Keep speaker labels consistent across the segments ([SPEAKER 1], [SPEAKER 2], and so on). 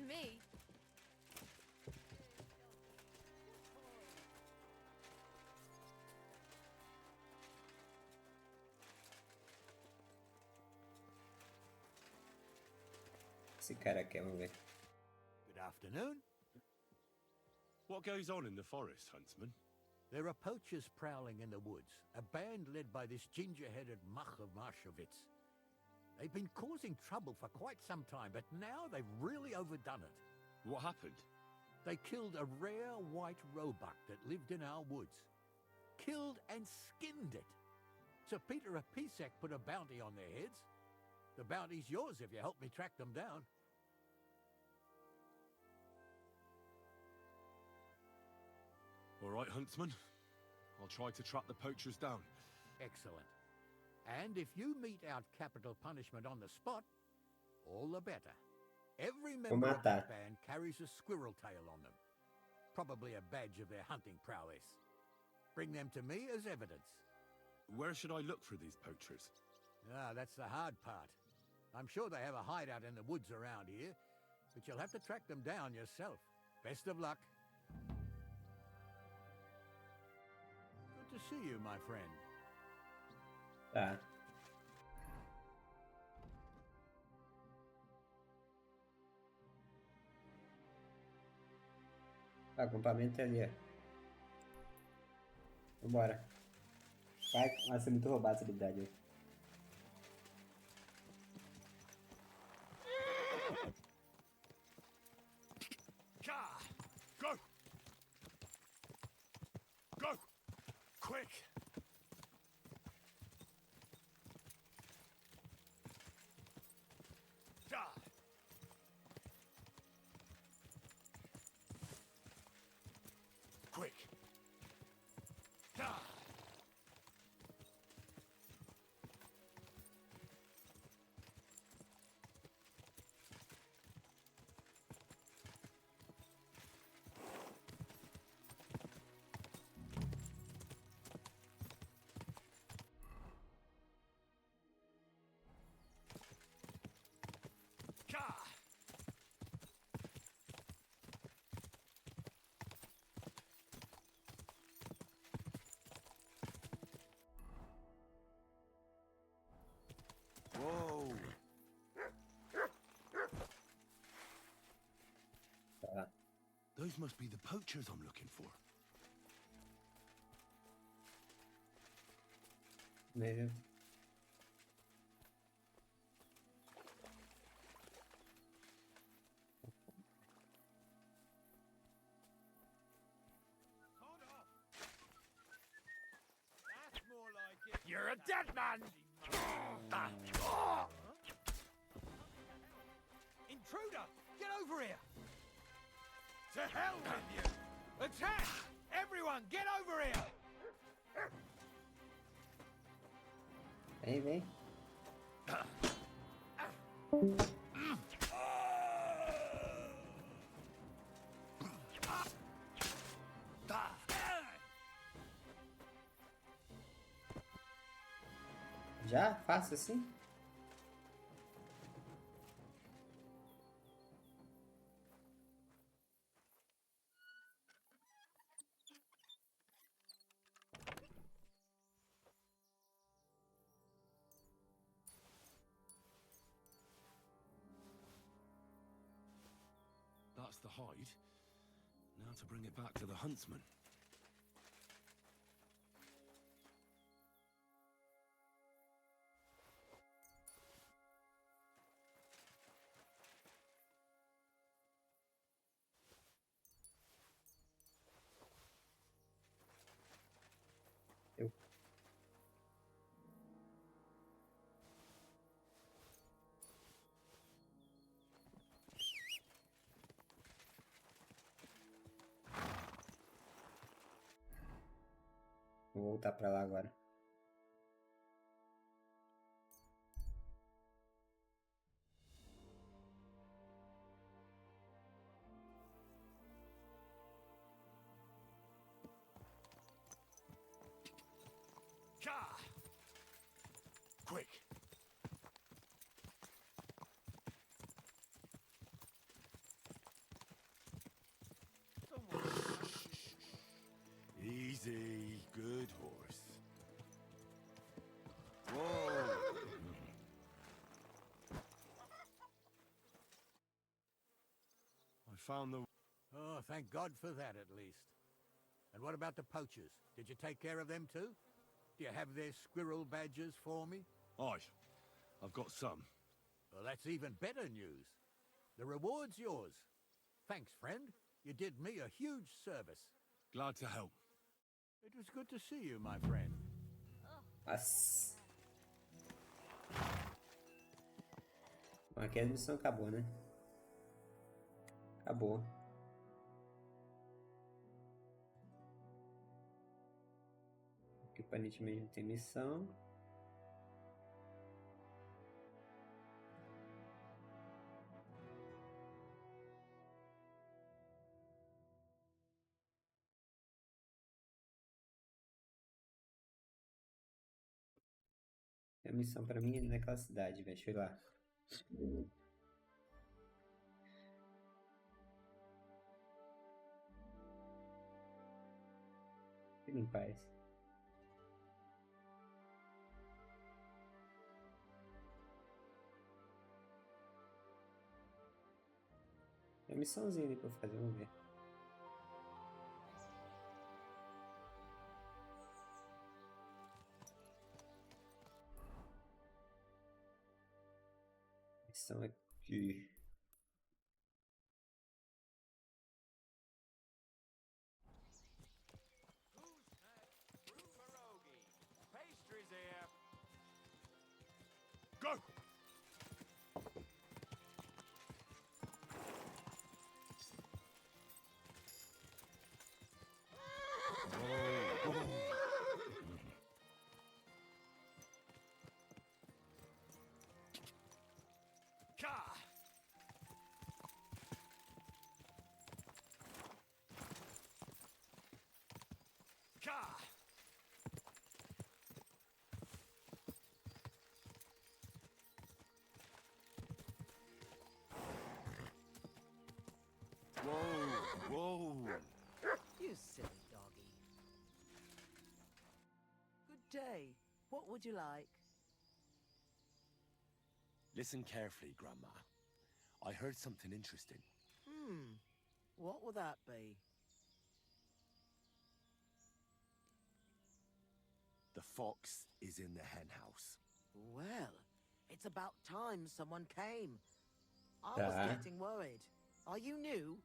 [SPEAKER 1] me.
[SPEAKER 2] Esse cara aqui, vamos ver.
[SPEAKER 3] Good afternoon.
[SPEAKER 4] What goes on in the forest, Huntsman?
[SPEAKER 3] There are poachers prowling in the woods, a band led by this ginger-headed muck of Marshowitz. They've been causing trouble for quite some time, but now they've really overdone it.
[SPEAKER 4] What happened?
[SPEAKER 3] They killed a rare white roebuck that lived in our woods. Killed and skinned it. Sir Peter of Pisek put a bounty on their heads. The bounty's yours if you help me track them down.
[SPEAKER 4] All right, Huntsman. I'll try to track the poachers down.
[SPEAKER 3] Excellent. And if you mete out capital punishment on the spot, all the better. Every member of that band carries a squirrel tail on them. Probably a badge of their hunting prowess. Bring them to me as evidence.
[SPEAKER 4] Where should I look for these poachers?
[SPEAKER 3] Ah, that's the hard part. I'm sure they have a hideout in the woods around here, but you'll have to track them down yourself. Best of luck. Good to see you, my friend.
[SPEAKER 2] Tá. O acampamento é ali, ó. Vambora. Vai ser muito roubado essa habilidade aí.
[SPEAKER 4] Go! Go! Quick! Quick! Whoa!
[SPEAKER 2] Tá.
[SPEAKER 4] Those must be the poachers I'm looking for.
[SPEAKER 2] Meio.
[SPEAKER 3] You're a dead man! Intruder! Get over here! To hell with you! Attack! Everyone, get over here!
[SPEAKER 2] Vem. Já? Fácil assim?
[SPEAKER 4] That's the hide. Now to bring it back to the huntsman.
[SPEAKER 2] Eu. Vou voltar pra lá agora.
[SPEAKER 4] Quick! found the...
[SPEAKER 3] Oh, thank God for that, at least. And what about the poachers? Did you take care of them too? Do you have their squirrel badges for me?
[SPEAKER 4] Aye, I've got some.
[SPEAKER 3] Well, that's even better news. The reward's yours. Thanks, friend. You did me a huge service.
[SPEAKER 4] Glad to help.
[SPEAKER 3] It was good to see you, my friend.
[SPEAKER 2] Nossa. Bom, aqui a missão acabou, né? Acabou. Aqui aparentemente não tem missão. Tem a missão pra mim ali naquela cidade, velho. Deixa eu ir lá. Fique em paz. Tem uma missãozinha ali pra eu fazer, vamos ver. Missão aqui.
[SPEAKER 3] Pastries here.
[SPEAKER 4] Go! Whoa!
[SPEAKER 1] You silly doggy. Good day. What would you like?
[SPEAKER 5] Listen carefully, Grandma. I heard something interesting.
[SPEAKER 1] What would that be?
[SPEAKER 5] The fox is in the hen house.
[SPEAKER 1] Well, it's about time someone came. I
[SPEAKER 2] Yeah.
[SPEAKER 1] was getting worried. Are you new?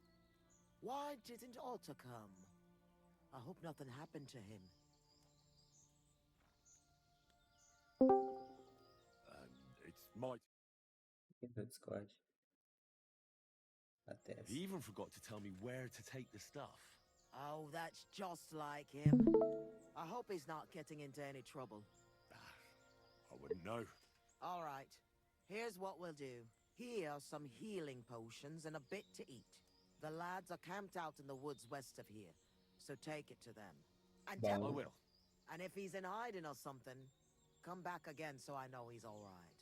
[SPEAKER 1] Why didn't Otter come? I hope nothing happened to him.
[SPEAKER 4] It's my...
[SPEAKER 2] No Discord. Até.
[SPEAKER 5] He even forgot to tell me where to take the stuff.
[SPEAKER 1] Oh, that's just like him. I hope he's not getting into any trouble.
[SPEAKER 4] I wouldn't know.
[SPEAKER 1] All right, here's what we'll do. Here are some healing potions and a bit to eat. The lads are camped out in the woods west of here, so take it to them. And
[SPEAKER 2] Wow.
[SPEAKER 5] I will.
[SPEAKER 1] And if he's in hiding or something, come back again so I know he's all right.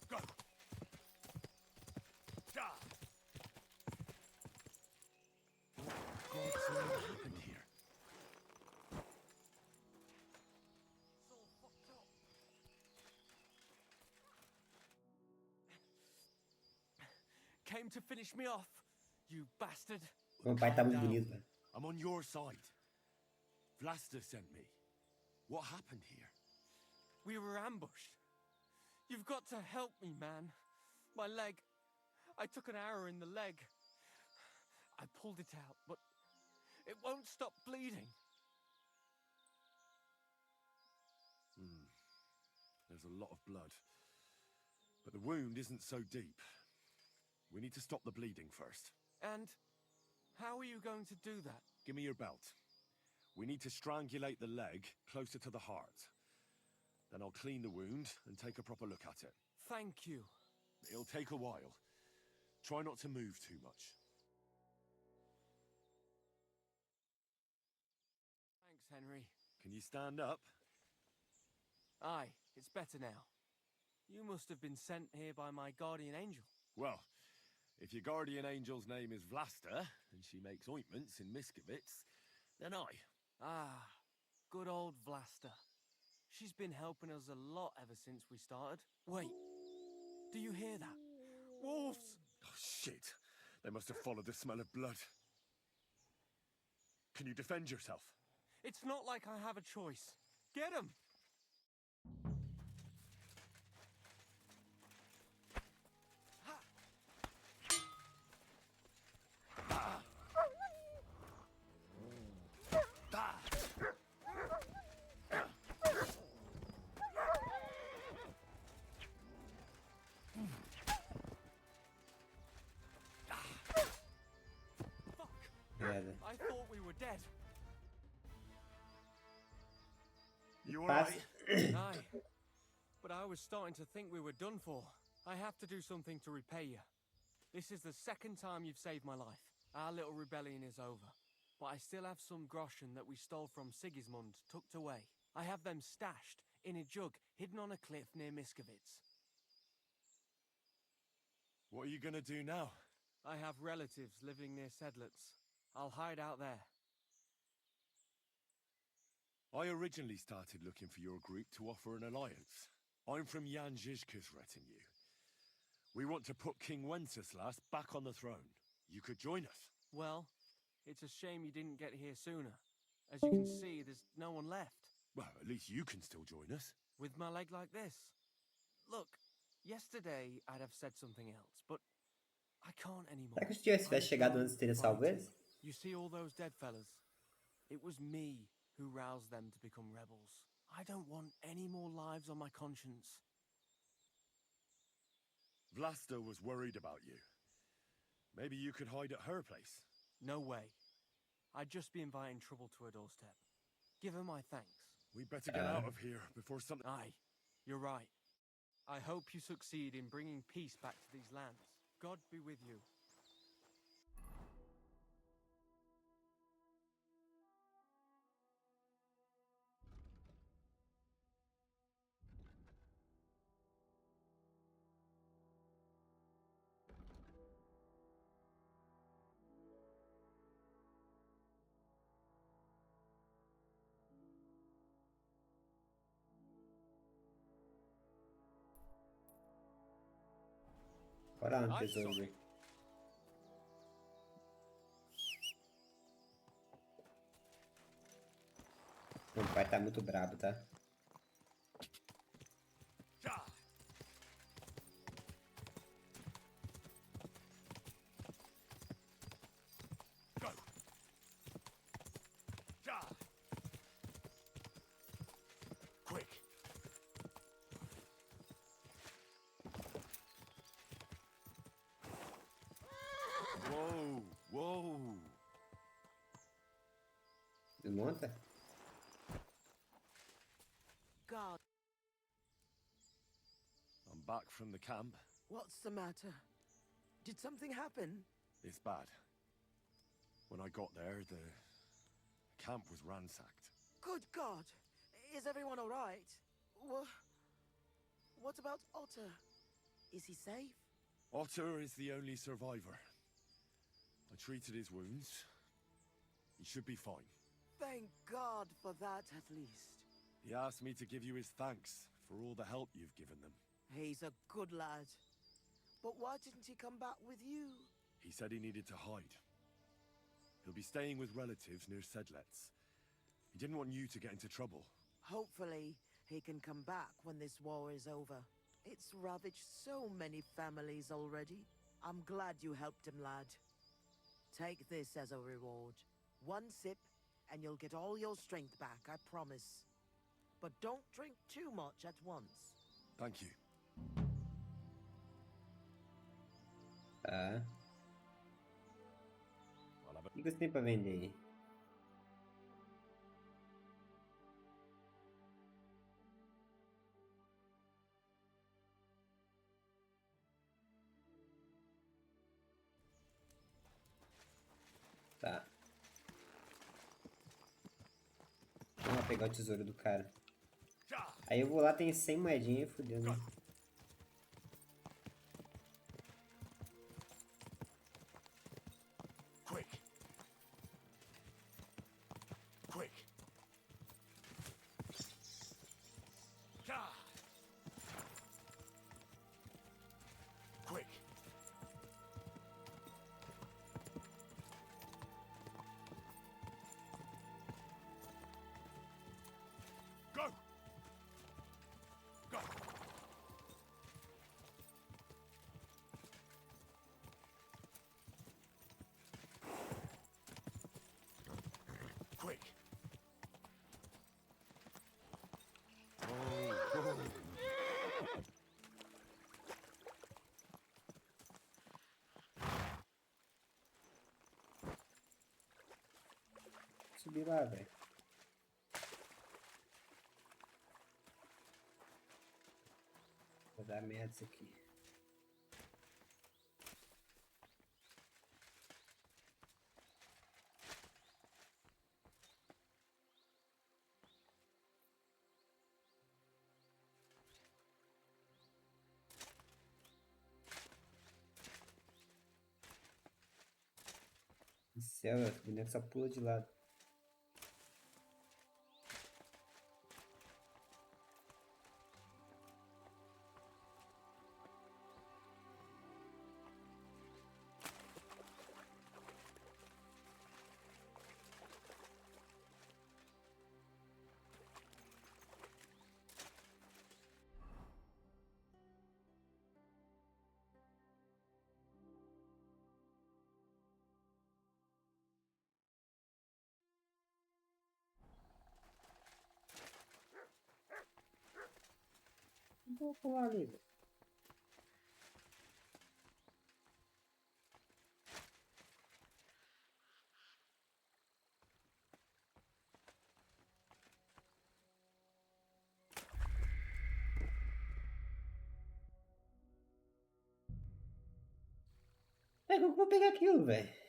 [SPEAKER 4] Go! Go!
[SPEAKER 5] God's name happened here?
[SPEAKER 1] It's all fucked up.
[SPEAKER 6] Came to finish me off, you bastard.
[SPEAKER 2] Meu pai tá
[SPEAKER 5] Calm
[SPEAKER 2] muito
[SPEAKER 5] down.
[SPEAKER 2] bonito, velho.
[SPEAKER 5] I'm on your side. Vlasta sent me. What happened here?
[SPEAKER 6] We were ambushed. You've got to help me, man. My leg. I took an arrow in the leg. I pulled it out, but it won't stop bleeding.
[SPEAKER 4] There's a lot of blood. But the wound isn't so deep. We need to stop the bleeding first.
[SPEAKER 6] And how are you going to do that?
[SPEAKER 4] Give me your belt. We need to strangulate the leg closer to the heart. Then I'll clean the wound and take a proper look at it.
[SPEAKER 6] Thank you.
[SPEAKER 4] It'll take a while. Try not to move too much.
[SPEAKER 6] Thanks, Henry.
[SPEAKER 4] Can you stand up?
[SPEAKER 6] Aye, it's better now. You must have been sent here by my guardian angel.
[SPEAKER 4] Well, if your guardian angel's name is Vlasta, and she makes ointments in Miskovitz, then I.
[SPEAKER 6] Ah, good old Vlasta. She's been helping us a lot ever since we started. Wait, do you hear that? Wolves!
[SPEAKER 4] Oh, shit. They must have followed the smell of blood. Can you defend yourself?
[SPEAKER 6] It's not like I have a choice. Get him!
[SPEAKER 2] Merda.
[SPEAKER 6] I thought we were dead.
[SPEAKER 4] You
[SPEAKER 2] Passa.
[SPEAKER 4] alright?
[SPEAKER 6] Aye. But I was starting to think we were done for. I have to do something to repay you. This is the second time you've saved my life. Our little rebellion is over. But I still have some groschen that we stole from Sigismund tucked away. I have them stashed in a jug hidden on a cliff near Miskovitz.
[SPEAKER 4] What are you gonna do now?
[SPEAKER 6] I have relatives living near Sedlitz. I'll hide out there.
[SPEAKER 4] I originally started looking for your group to offer an alliance. I'm from Jan Žižka's retinue. We want to put King Wenceslas back on the throne. You could join us.
[SPEAKER 6] Well, it's a shame you didn't get here sooner. As you can see, there's no one left.
[SPEAKER 4] Well, at least you can still join us.
[SPEAKER 6] With my leg like this. Look, yesterday I'd have said something else, but I can't anymore.
[SPEAKER 2] Será que se tivesse chegado antes, teria salvo eles?
[SPEAKER 6] You see all those dead fellas? It was me who roused them to become rebels. I don't want any more lives on my conscience.
[SPEAKER 4] Vlasta was worried about you. Maybe you could hide at her place.
[SPEAKER 6] No way. I'd just be inviting trouble to her doorstep. Give her my thanks.
[SPEAKER 4] We better get out of here before something...
[SPEAKER 6] Aye, you're right. I hope you succeed in bringing peace back to these lands. God be with you.
[SPEAKER 2] Bora lá no
[SPEAKER 6] I'm
[SPEAKER 2] tesouro
[SPEAKER 6] sorry.
[SPEAKER 2] ver. Meu pai tá muito brabo, tá?
[SPEAKER 4] Go! Quick! Whoa! Whoa!
[SPEAKER 2] Desmonta?
[SPEAKER 1] God,
[SPEAKER 4] I'm back from the camp.
[SPEAKER 1] what's the matter? Did something happen?
[SPEAKER 4] It's bad. When I got there, the camp was ransacked.
[SPEAKER 1] Good God! Is everyone all right? What about Otter? Is he safe?
[SPEAKER 4] Otter is the only survivor. I treated his wounds. He should be fine.
[SPEAKER 1] Thank God for that, at least.
[SPEAKER 4] He asked me to give you his thanks for all the help you've given them.
[SPEAKER 1] He's a good lad. But why didn't he come back with you?
[SPEAKER 4] He said he needed to hide. He'll be staying with relatives near Sedlitz. He didn't want you to get into trouble.
[SPEAKER 1] Hopefully, he can come back when this war is over. It's ravaged so many families already. I'm glad you helped him, lad. Take this as a reward. One sip, and you'll get all your strength back, I promise. But don't drink too much at once.
[SPEAKER 4] Thank you.
[SPEAKER 2] Tá.
[SPEAKER 4] I'll have
[SPEAKER 2] O que você tem pra vender aí? Vamos lá pegar o tesouro do cara. Aí eu vou lá, tem 100 moedinhas e fudeu, né? Subir lá, velho. Vai dar merda isso aqui. Do céu, o boneco só pula de lado. Vou pular ali, velho. Como que eu vou pegar aquilo, velho?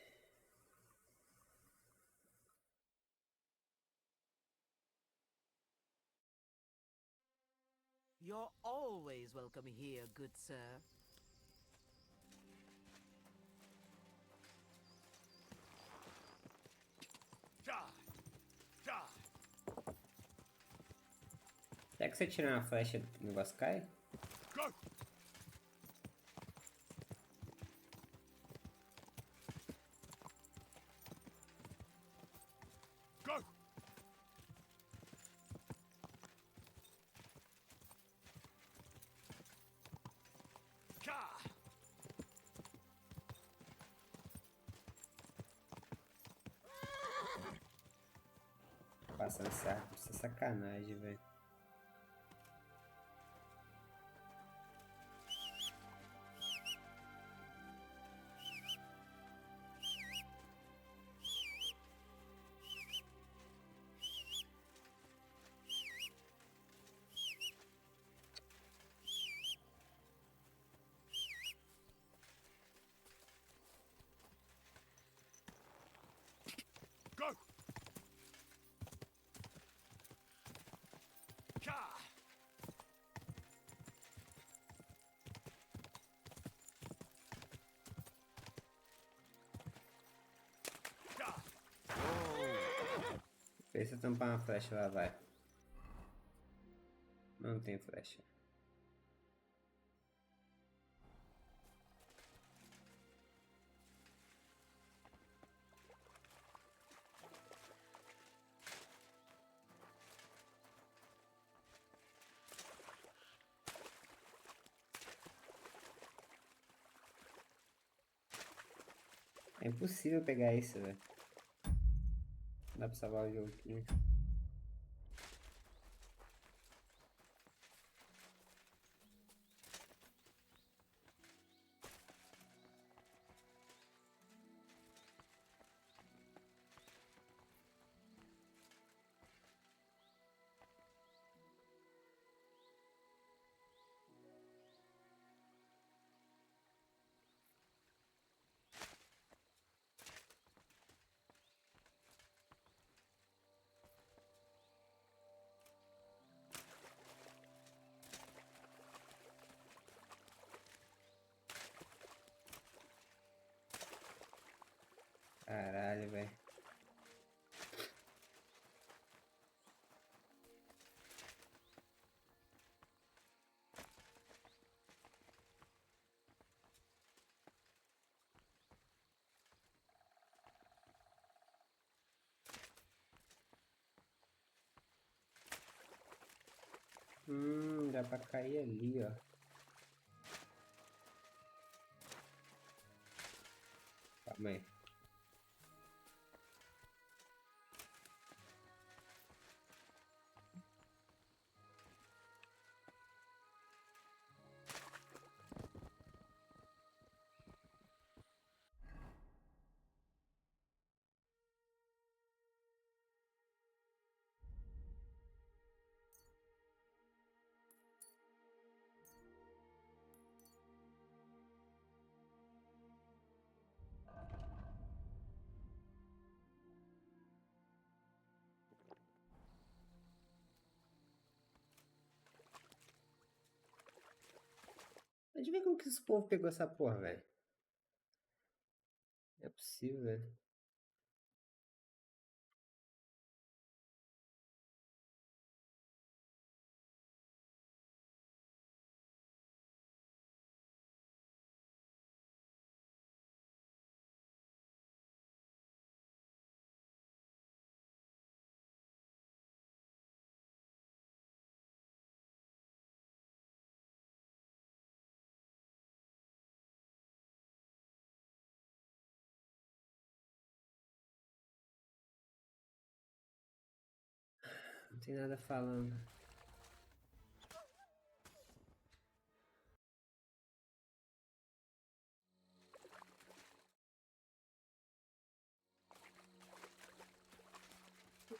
[SPEAKER 1] You're always welcome here, good sir.
[SPEAKER 2] Será que se eu tirar uma flecha o negócio cai? Passando esse arco, isso é sacanagem, velho. Vê se eu tampar uma flecha lá, vai. Não tem flecha. É impossível pegar isso, velho. Não dá pra salvar o jogo aqui. Caralho, velho. Dá pra cair ali, ó. Calma aí. Deixa eu ver como que esse povo pegou essa porra, velho. Não é possível, velho. Não tem nada falando.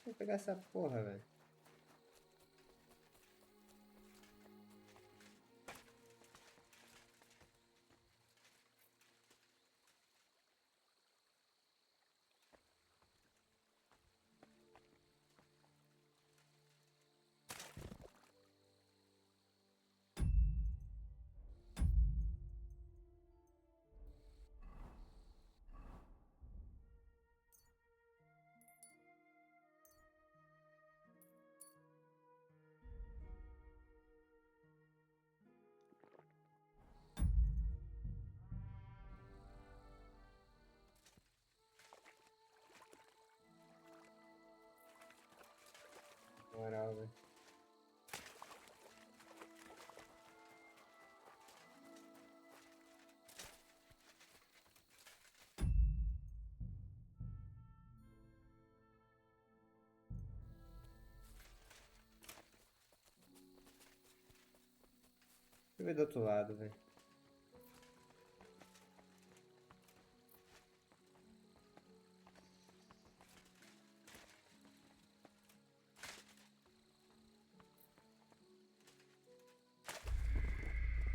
[SPEAKER 2] Vou pegar essa porra, velho. Moral, velho. Deixa eu ver do outro lado, velho.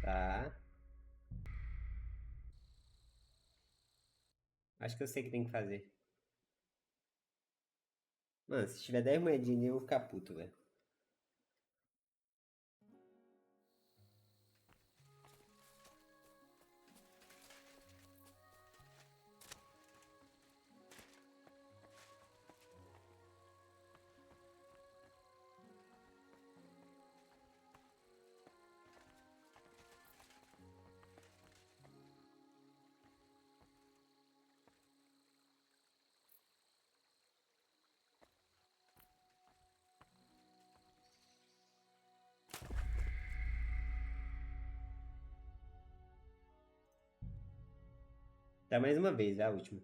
[SPEAKER 2] Tá. Acho que eu sei o que tem que fazer. Mano, se tiver 10 moedinhas eu vou ficar puto, velho. Tá, mais uma vez, é a última.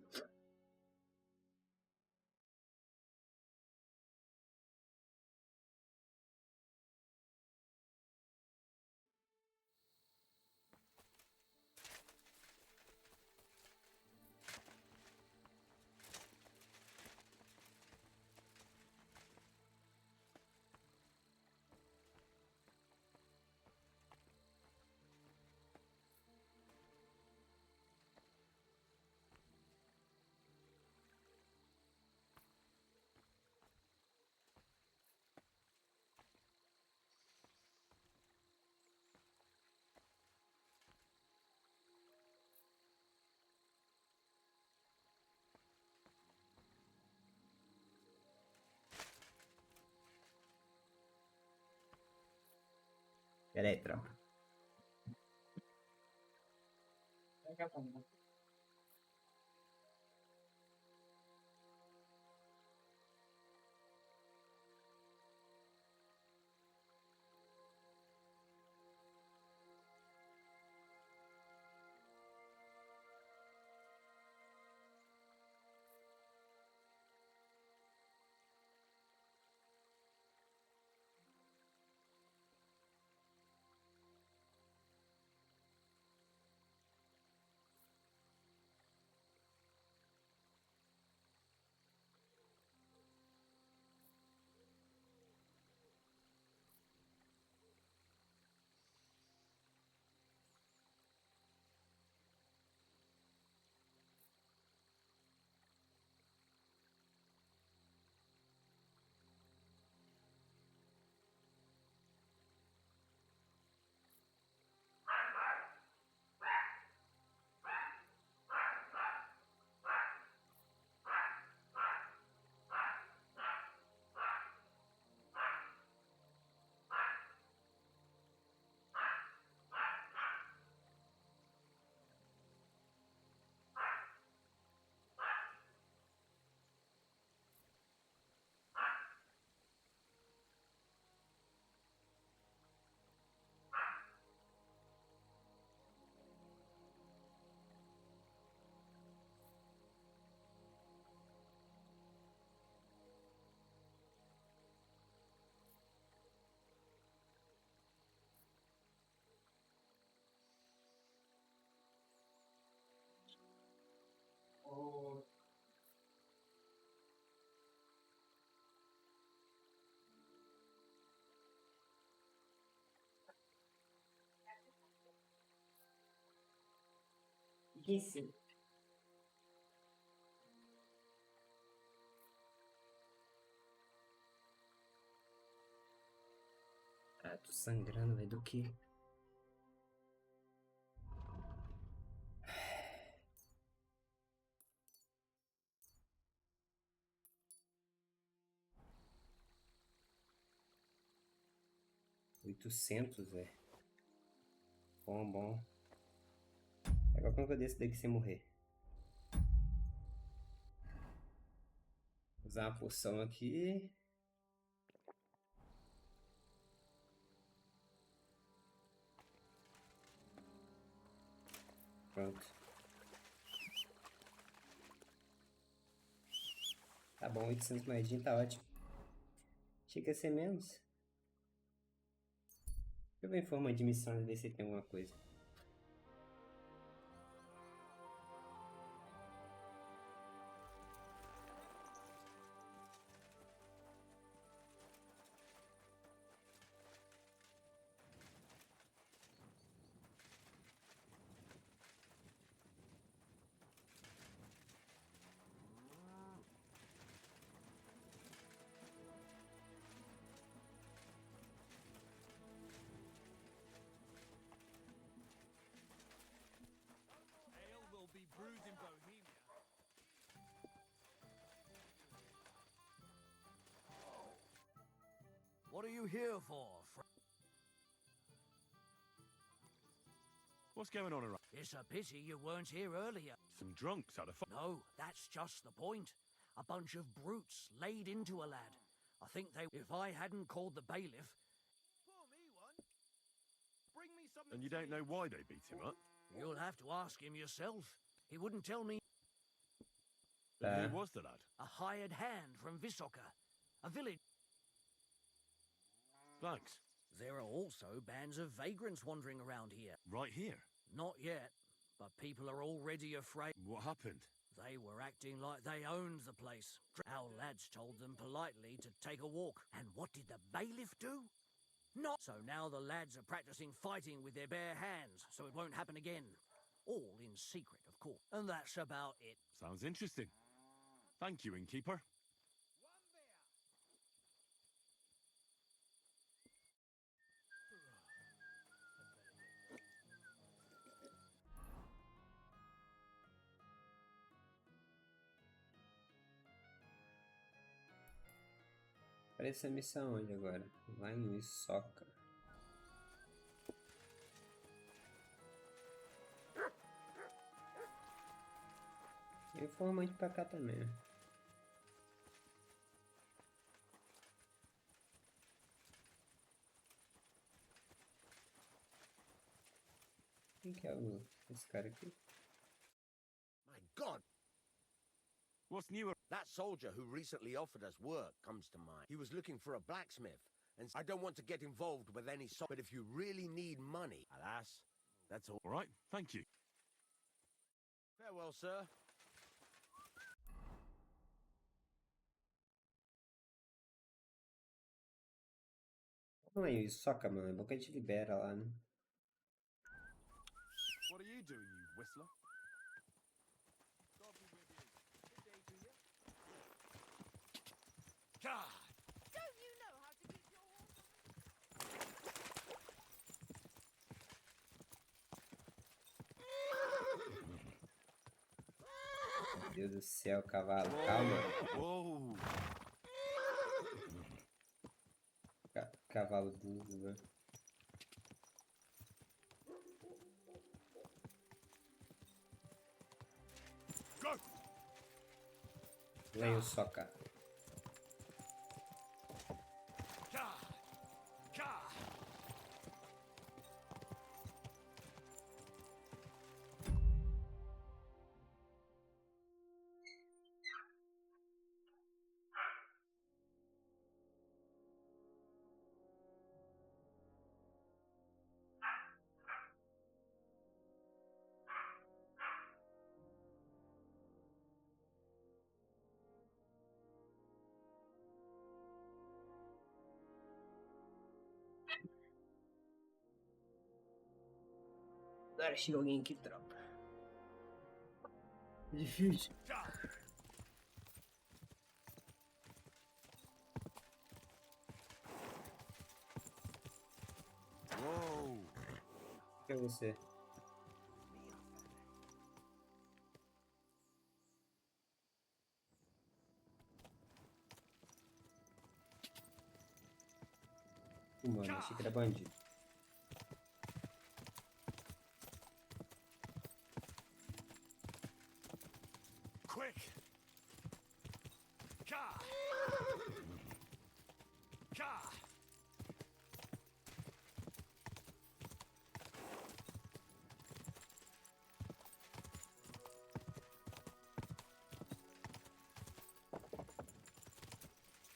[SPEAKER 2] Pera aí, tropa. Disse. Ah, tô sangrando, velho. Do que? $800, velho. Bom, bom. Agora como que eu desço daqui sem morrer? Usar uma poção aqui. Pronto. Tá bom, 800 moedinhas, tá ótimo. Achei que ia ser menos. Deixa eu ver em forma de missão e ver se tem alguma coisa.
[SPEAKER 6] Ale will be brewed in Bohemia.
[SPEAKER 5] What are you here for,
[SPEAKER 4] What's going on around?
[SPEAKER 5] It's a pity you weren't here earlier.
[SPEAKER 4] Some drunks had a fight.
[SPEAKER 5] No, that's just the point. A bunch of brutes laid into a lad. I think they... If I hadn't called the bailiff...
[SPEAKER 6] Pour me one. Bring me something.
[SPEAKER 4] And you don't know why they beat him up?
[SPEAKER 5] You'll have to ask him yourself. He wouldn't tell me.
[SPEAKER 4] And who was the lad?
[SPEAKER 5] A hired hand from Visoka, a village.
[SPEAKER 4] Thanks.
[SPEAKER 5] There are also bands of vagrants wandering around here.
[SPEAKER 4] Right here.
[SPEAKER 5] Not yet, but people are already afraid.
[SPEAKER 4] What happened?
[SPEAKER 5] They were acting like they owned the place. Our lads told them politely to take a walk. And what did the bailiff do? Not. So now the lads are practicing fighting with their bare hands, so it won't happen again. All in secret, of course. And that's about it.
[SPEAKER 4] Sounds interesting. Thank you, innkeeper.
[SPEAKER 2] Parece a missão onde agora? Lá em Isoca. Tem informante pra cá também. Quem que é esse cara aqui?
[SPEAKER 7] My God!
[SPEAKER 4] What's new?
[SPEAKER 7] That soldier who recently offered us work comes to mind. He was looking for a blacksmith, and I don't want to get involved with any but if you really need money, alas, that's all.
[SPEAKER 4] All right, thank you.
[SPEAKER 7] Farewell, sir.
[SPEAKER 2] Não é isso, soca, mano. É bom que a gente libera lá, né?
[SPEAKER 4] What are you doing, you whistler? God!
[SPEAKER 8] Don't you know how to use your horse?
[SPEAKER 2] Meu Deus do céu, cavalo. Calma.
[SPEAKER 4] Whoa!
[SPEAKER 2] Cavalo burro, né?
[SPEAKER 4] Go!
[SPEAKER 2] Venho soca. Agora chega alguém aqui, tropa. Difícil.
[SPEAKER 4] Whoa!
[SPEAKER 2] Que é você? Mano, achei que era bandido.
[SPEAKER 4] Quick! Ka! Ka!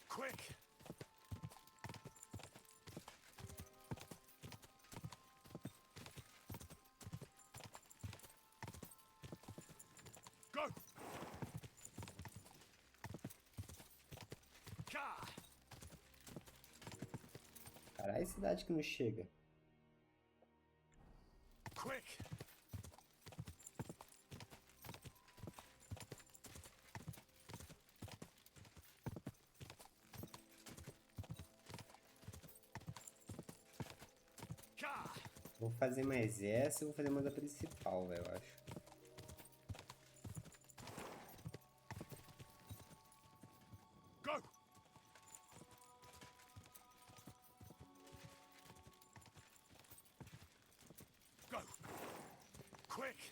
[SPEAKER 4] Quick! Go! Ka!
[SPEAKER 2] Caralho, cidade que não chega.
[SPEAKER 4] Quick! Ka!
[SPEAKER 2] Vou fazer mais essa e vou fazer mais a principal, velho, eu acho.
[SPEAKER 4] Go! Go! Quick!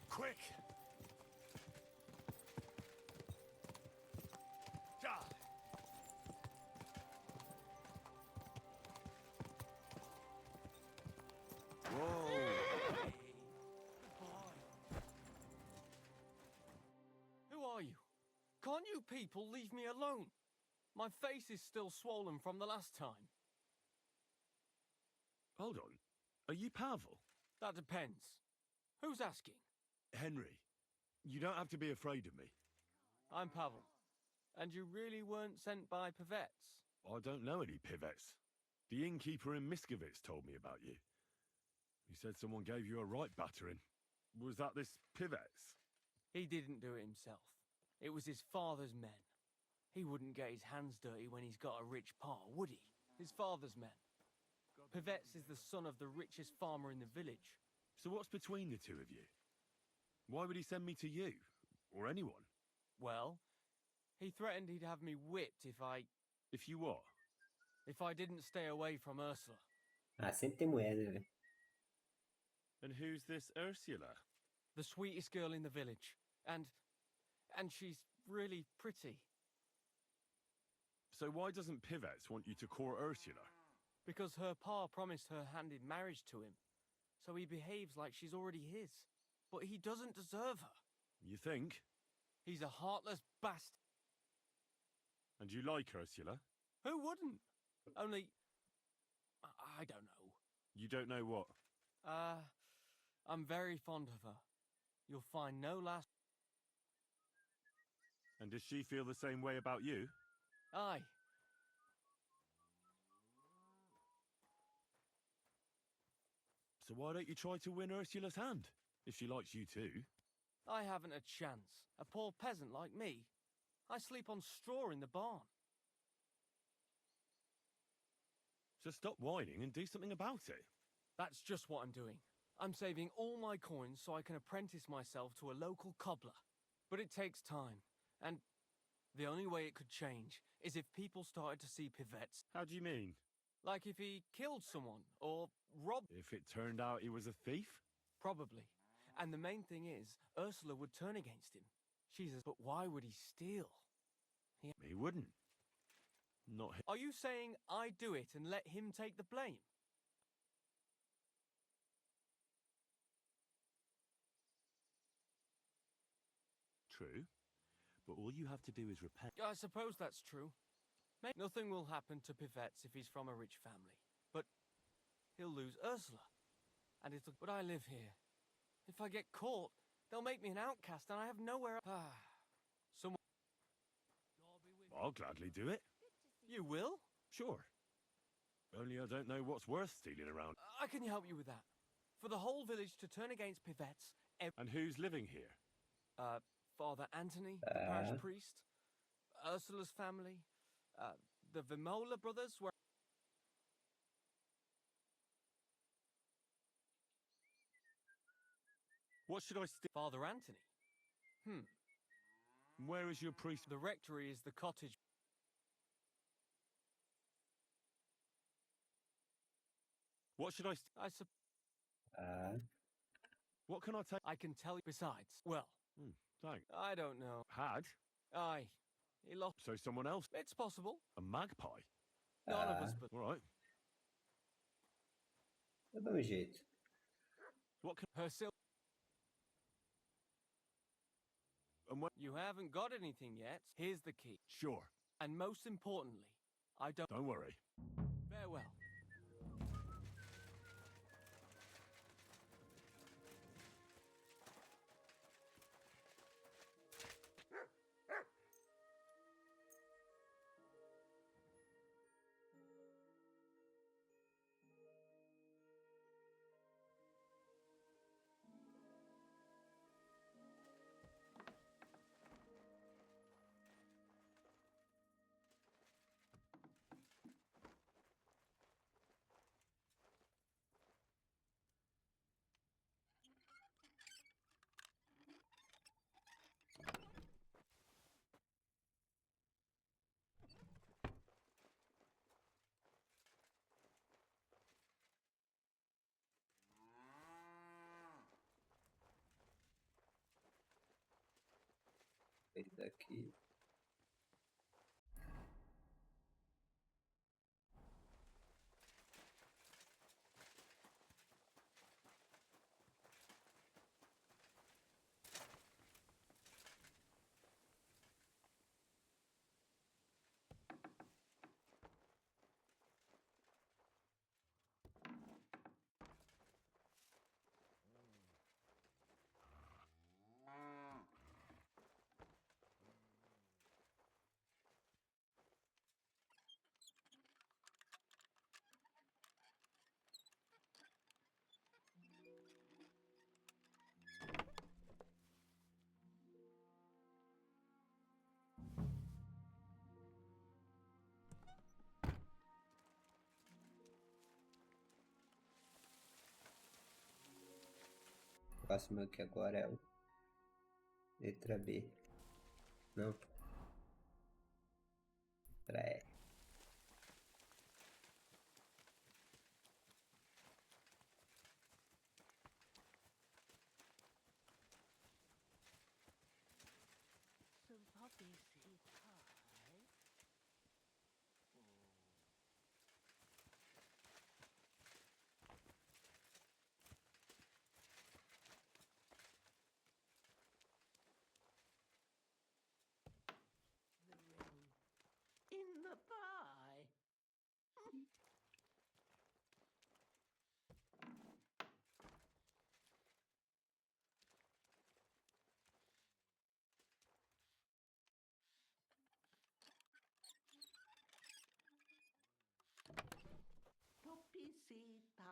[SPEAKER 4] Quick! Ja! Whoa!
[SPEAKER 6] Who are you? Can't you people leave me alone? My face is still swollen from the last time.
[SPEAKER 4] Hold on. Are you Pavel?
[SPEAKER 6] That depends. Who's asking?
[SPEAKER 4] Henry, you don't have to be afraid of me.
[SPEAKER 6] I'm Pavel. And you really weren't sent by Pivets?
[SPEAKER 4] I don't know any Pivets. The innkeeper in Miskovitz told me about you. He said someone gave you a right battering. Was that this Pivets?
[SPEAKER 6] He didn't do it himself. It was his father's men. He wouldn't get his hands dirty when he's got a rich pa, would he? His father's men. Pivets is the son of the richest farmer in the village.
[SPEAKER 4] So what's between the two of you? Why would he send me to you? Or anyone?
[SPEAKER 6] Well, he threatened he'd have me whipped if I
[SPEAKER 4] If you what?
[SPEAKER 6] didn't stay away from Ursula.
[SPEAKER 2] Ah, sempre tem mulher, né, velho?
[SPEAKER 4] And who's this Ursula?
[SPEAKER 6] The sweetest girl in the village. And she's really pretty.
[SPEAKER 4] So why doesn't Pivets want you to court Ursula?
[SPEAKER 6] Because her pa promised her hand in marriage to him. So he behaves like she's already his. But he doesn't deserve her.
[SPEAKER 4] You think?
[SPEAKER 6] He's a heartless bastard.
[SPEAKER 4] And you like Ursula?
[SPEAKER 6] Who wouldn't? Only, I don't know.
[SPEAKER 4] You don't know what?
[SPEAKER 6] I'm very fond of her. You'll find no last...
[SPEAKER 4] And does she feel the same way about you?
[SPEAKER 6] Aye.
[SPEAKER 4] So why don't you try to win Ursula's hand, if she likes you too?
[SPEAKER 6] I haven't a chance. A poor peasant like me. I sleep on straw in the barn.
[SPEAKER 4] So stop whining and do something about it.
[SPEAKER 6] That's just what I'm doing. I'm saving all my coins so I can apprentice myself to a local cobbler. But it takes time, and the only way it could change is if people started to see Pivets.
[SPEAKER 4] How do you mean?
[SPEAKER 6] Like if he killed someone, or robbed...
[SPEAKER 4] If it turned out he was a thief?
[SPEAKER 6] Probably. And the main thing is, Ursula would turn against him. She's a... But why would he steal?
[SPEAKER 4] He wouldn't. Not him.
[SPEAKER 6] Are you saying I do it and let him take the blame?
[SPEAKER 4] True. But all you have to do is repent.
[SPEAKER 6] I suppose that's true. Nothing will happen to Pivets if he's from a rich family. But he'll lose Ursula. And it'll... But I live here. If I get caught, they'll make me an outcast and I have nowhere... Someone...
[SPEAKER 4] I'll gladly do it.
[SPEAKER 6] You will?
[SPEAKER 4] Sure. Only I don't know what's worth stealing around.
[SPEAKER 6] I can help you with that. For the whole village to turn against Pivets...
[SPEAKER 4] And who's living here?
[SPEAKER 6] Father Anthony, the parish priest, Ursula's family, the Vimola brothers were...
[SPEAKER 4] What should I steal?
[SPEAKER 6] Father Anthony?
[SPEAKER 4] Where is your priest?
[SPEAKER 6] The rectory is the cottage...
[SPEAKER 4] What should I steal? What can I take?
[SPEAKER 6] I can tell you. Besides, well...
[SPEAKER 4] Thanks.
[SPEAKER 6] I don't know.
[SPEAKER 4] Had?
[SPEAKER 6] Aye. He lost...
[SPEAKER 4] So someone else?
[SPEAKER 6] It's possible.
[SPEAKER 4] A magpie?
[SPEAKER 6] None of us, but...
[SPEAKER 4] All right.
[SPEAKER 2] Eu dou um jeito.
[SPEAKER 4] What can...
[SPEAKER 6] Her sil...
[SPEAKER 4] And what...
[SPEAKER 6] You haven't got anything yet. Here's the key.
[SPEAKER 4] Sure.
[SPEAKER 6] And most importantly, I don't...
[SPEAKER 4] Don't worry.
[SPEAKER 6] Farewell.
[SPEAKER 2] Esse daqui. O próximo aqui agora é o letra B. Não. Letra E.
[SPEAKER 5] the pie. Poppy seed pie.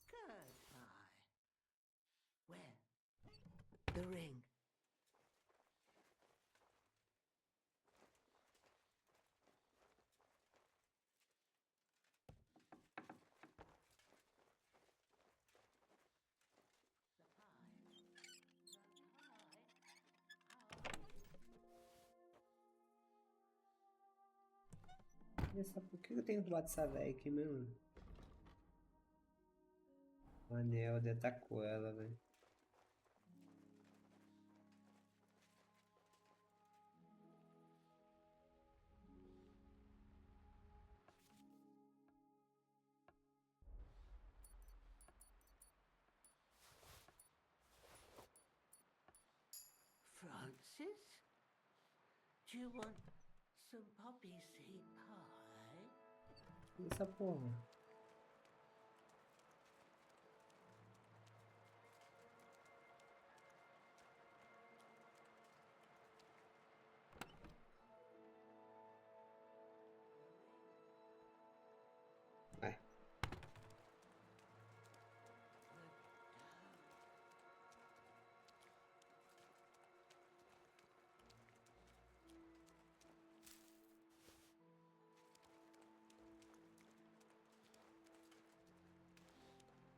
[SPEAKER 5] Curd pie. Where? The ring.
[SPEAKER 2] Por que eu tenho que botar essa velha aqui mesmo? O anel atacou ela, velho.
[SPEAKER 5] Francis? Do you want some poppy seed pie?
[SPEAKER 2] Essa porra. Vai.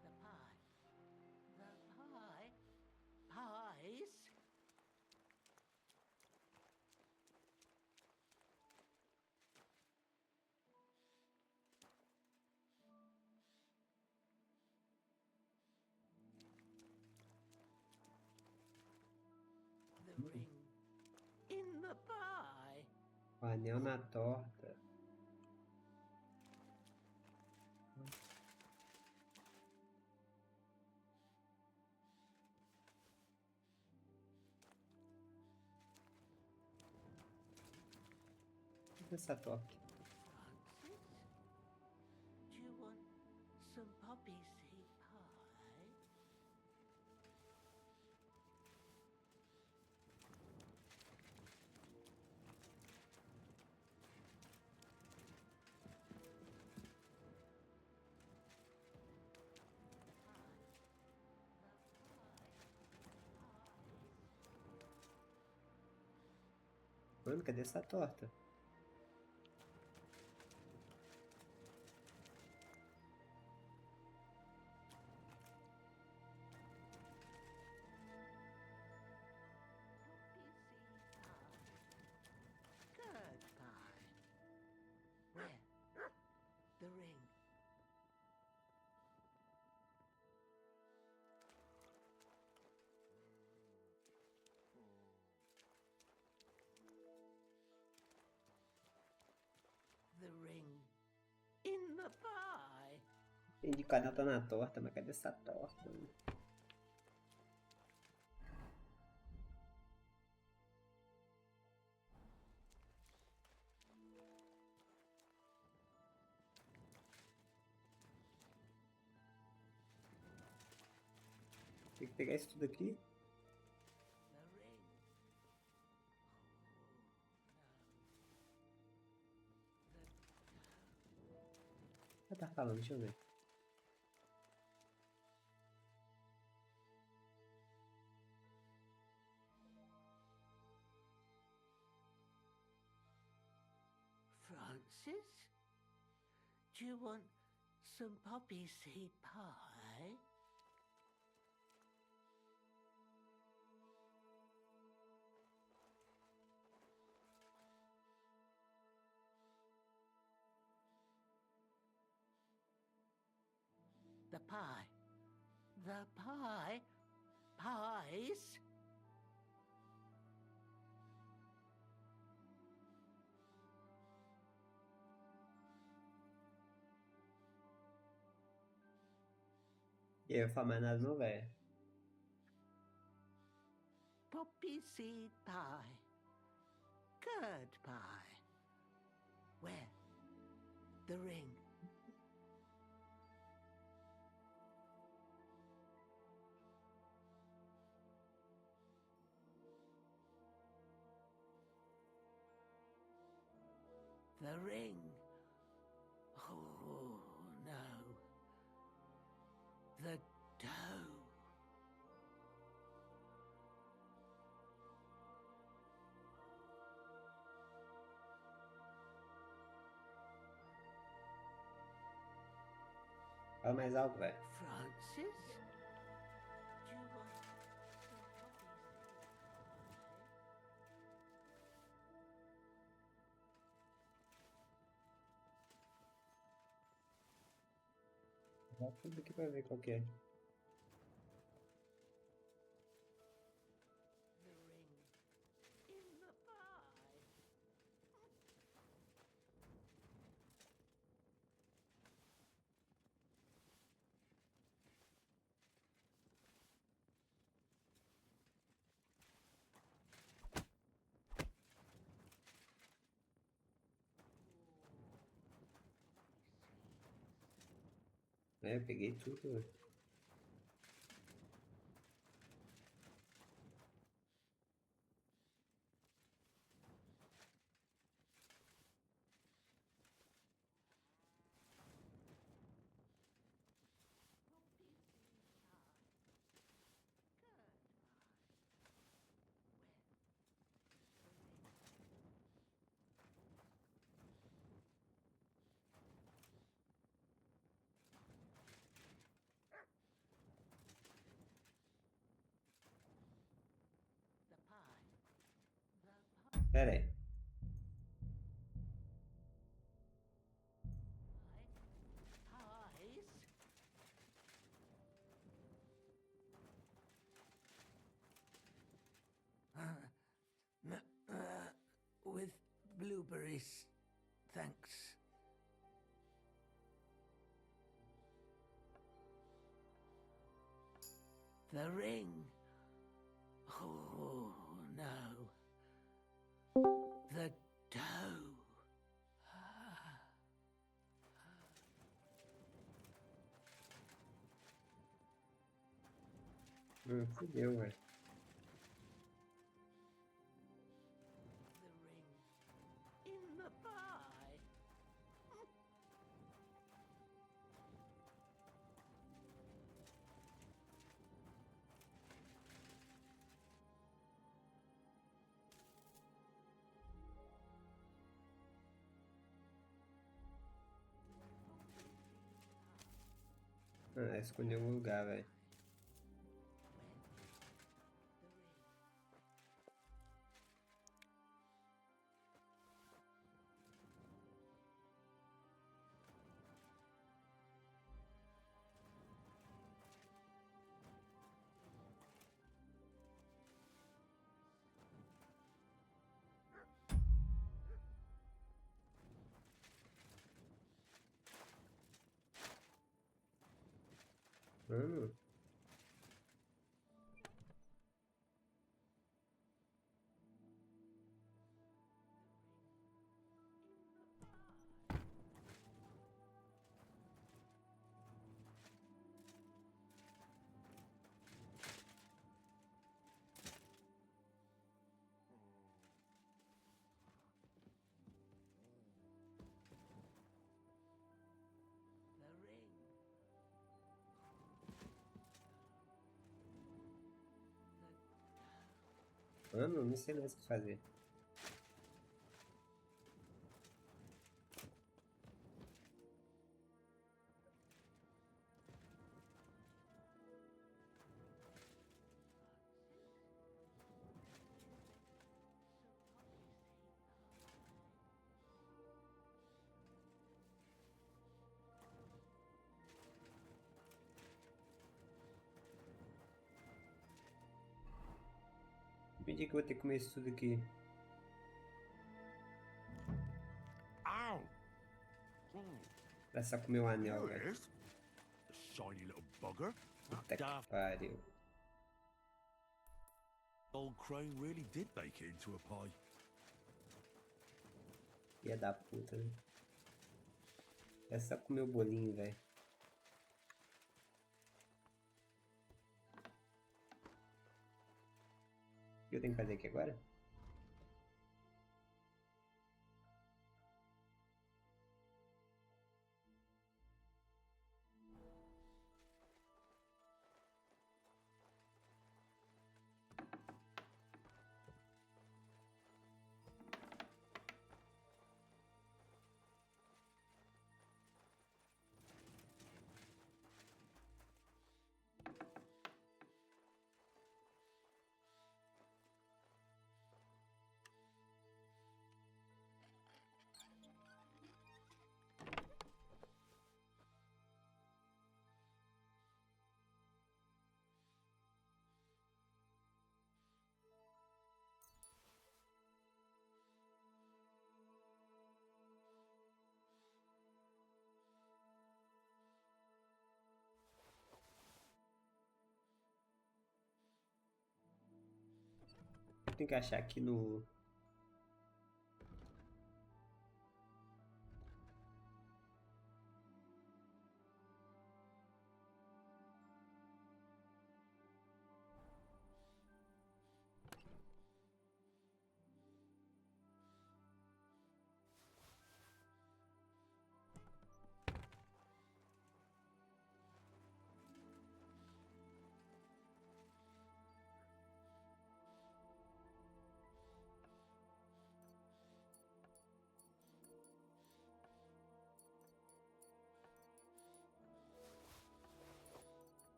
[SPEAKER 5] The pie. The pie. Pies? The ring. In the pie.
[SPEAKER 2] O anel na torta. Essa torta.
[SPEAKER 5] Francis? Do you want some poppy seed pie?
[SPEAKER 2] Mano, cadê essa torta?
[SPEAKER 5] Curd pie. Where? The ring. The ring. In the pie.
[SPEAKER 2] Entendi que o anel tá na torta, mas cadê essa torta? Mano? Tem que pegar isso tudo aqui.
[SPEAKER 5] The ring.
[SPEAKER 2] Ah, tá falando, deixa eu ver.
[SPEAKER 5] Francis? Do you want some poppy seed pie? The pie. The pie. Pies?
[SPEAKER 2] E aí, eu falo mais nada não, velho.
[SPEAKER 5] Poppy seed pie. Curd pie. Where? The ring. The ring. Oh, no. The dough.
[SPEAKER 2] Fala mais alto, velho.
[SPEAKER 5] Francis?
[SPEAKER 2] Dá tudo aqui pra ver qual que é.
[SPEAKER 5] The ring in the pie.
[SPEAKER 2] É, eu peguei tudo, velho. Pera aí.
[SPEAKER 5] With blueberries, thanks. The ring. Oh, no. The dough.
[SPEAKER 2] Fudeu, velho.
[SPEAKER 5] The ring in the pie.
[SPEAKER 2] Ah, escolhi um lugar, velho. Mano. Mano, não sei mais o que fazer. Me diga que eu vou ter que comer isso tudo aqui.
[SPEAKER 4] Ow!
[SPEAKER 2] Pra só comer o anel,
[SPEAKER 4] There it
[SPEAKER 2] velho.
[SPEAKER 4] is. The shiny little bugger.
[SPEAKER 2] Puta que
[SPEAKER 4] Daft
[SPEAKER 2] pariu.
[SPEAKER 4] old crane really did make it into a pie.
[SPEAKER 2] Filha da puta, né? É só comer o bolinho, velho. O que eu tenho que fazer aqui agora? Tem que achar aqui no...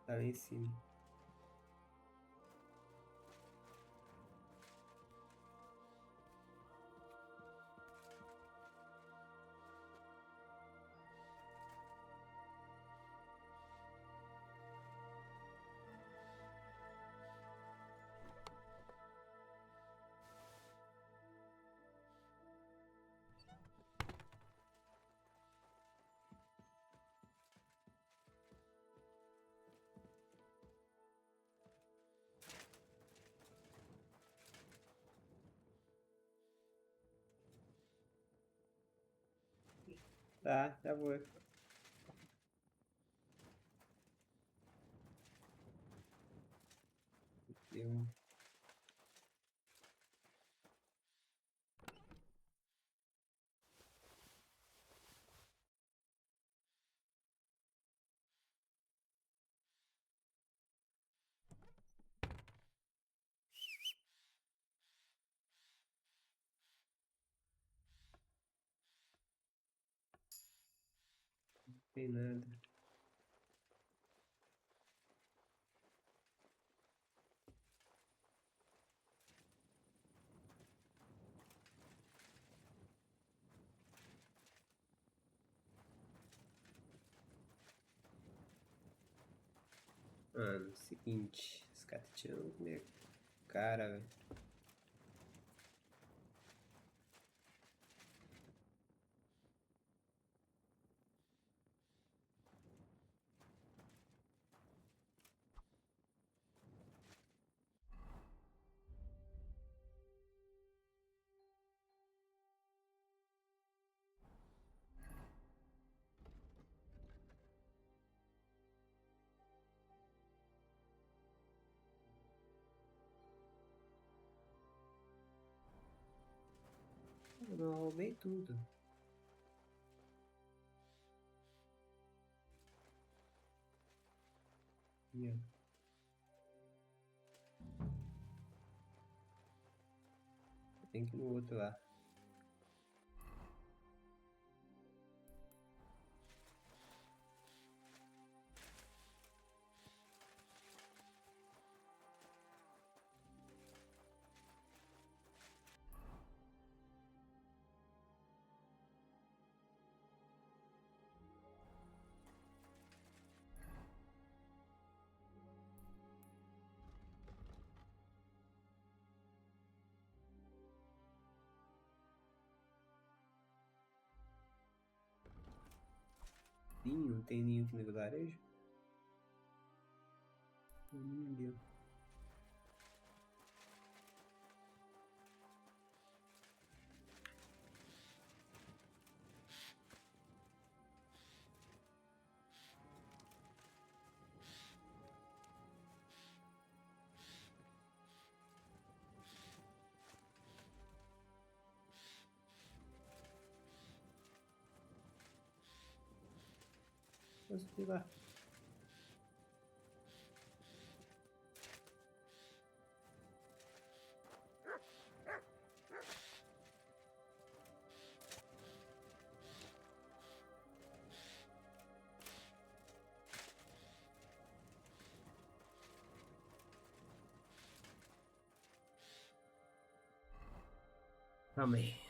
[SPEAKER 2] Tá lá em cima. Tá, já vou. Eu... Não tem nada. Mano, seguinte, esse cara tá tirando minha cara, velho. Eu não roubei tudo. Aqui, ó. Tem que ir no outro lá. Ninho? Não tem ninho aqui no vilarejo? Tem ninho ali, ó. Vou subir lá. Calma aí.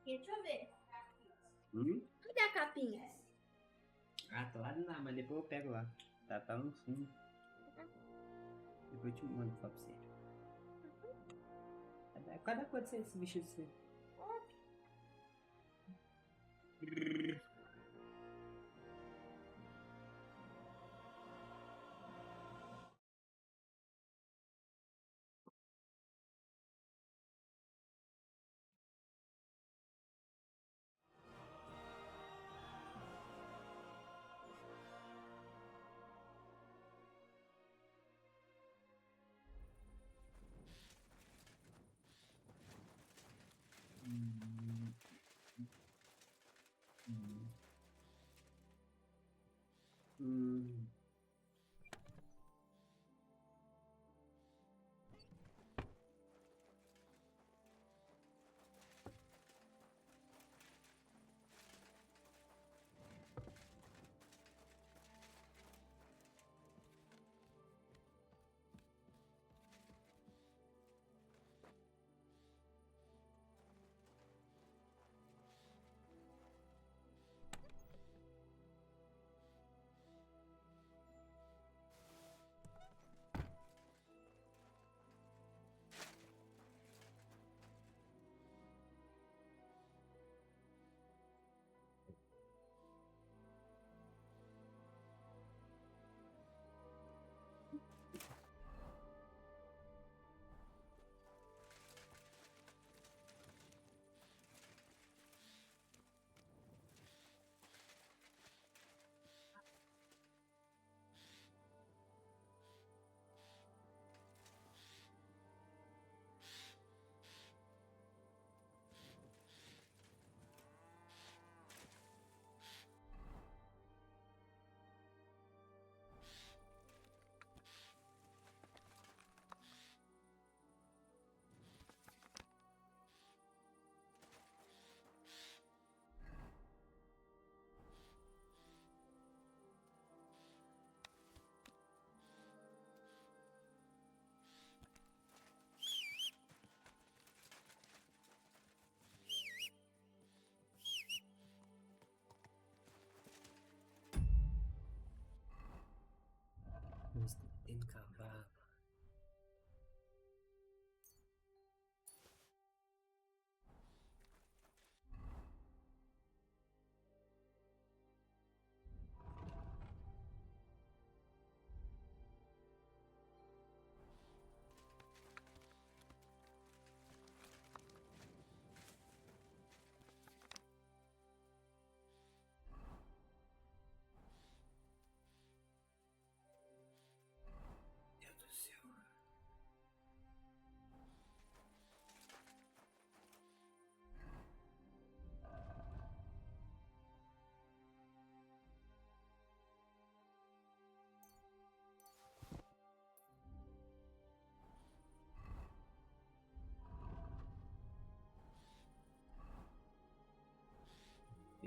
[SPEAKER 8] Deixa eu ver.
[SPEAKER 2] Hum?
[SPEAKER 8] Cadê a capinha?
[SPEAKER 2] Ah, tá lá não, mas depois eu pego lá. Tá no fundo. Depois eu te mando pra você. Cada cor desse vestido seu.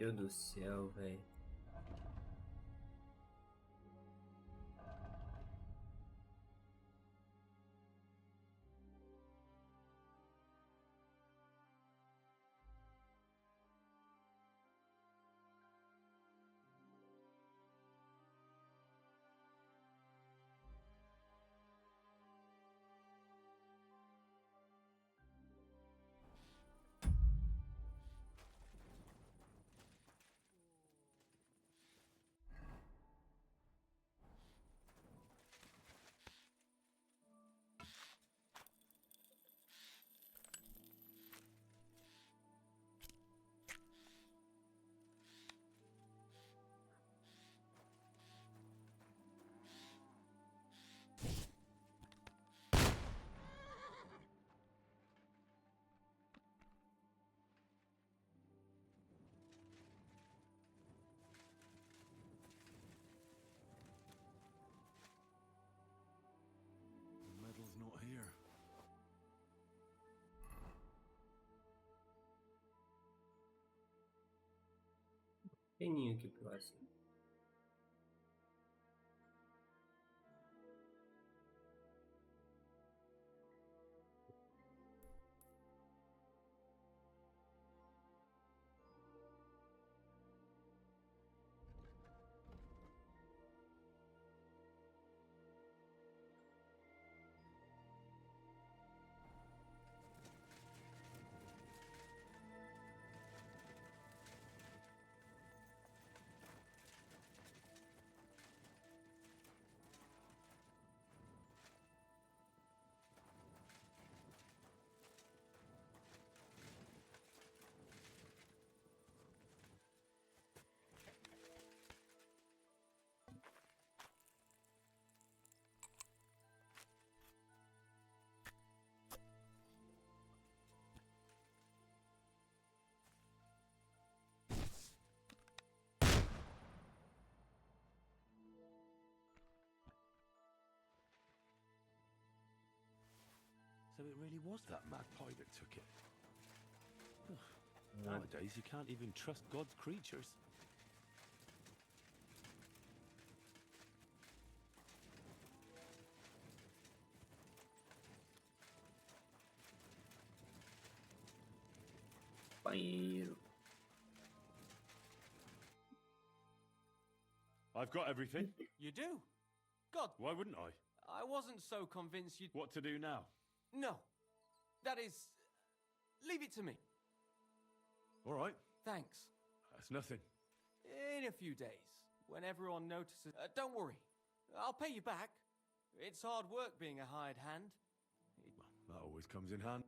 [SPEAKER 2] Deus do céu, velho.
[SPEAKER 4] The medal's not here.
[SPEAKER 2] Pequenininho aqui próximo.
[SPEAKER 4] So it really was that magpie that took it. Nowadays, you can't even trust God's creatures.
[SPEAKER 2] Banheiro.
[SPEAKER 4] I've got everything.
[SPEAKER 6] You do? God,
[SPEAKER 4] Why wouldn't I?
[SPEAKER 6] I wasn't so convinced you'd...
[SPEAKER 4] What to do now?
[SPEAKER 6] No. That is... Leave it to me.
[SPEAKER 4] All right,
[SPEAKER 6] Thanks.
[SPEAKER 4] that's nothing.
[SPEAKER 6] In a few days, when everyone notices... don't worry. I'll pay you back. It's hard work being a hired hand.
[SPEAKER 4] That always comes in handy.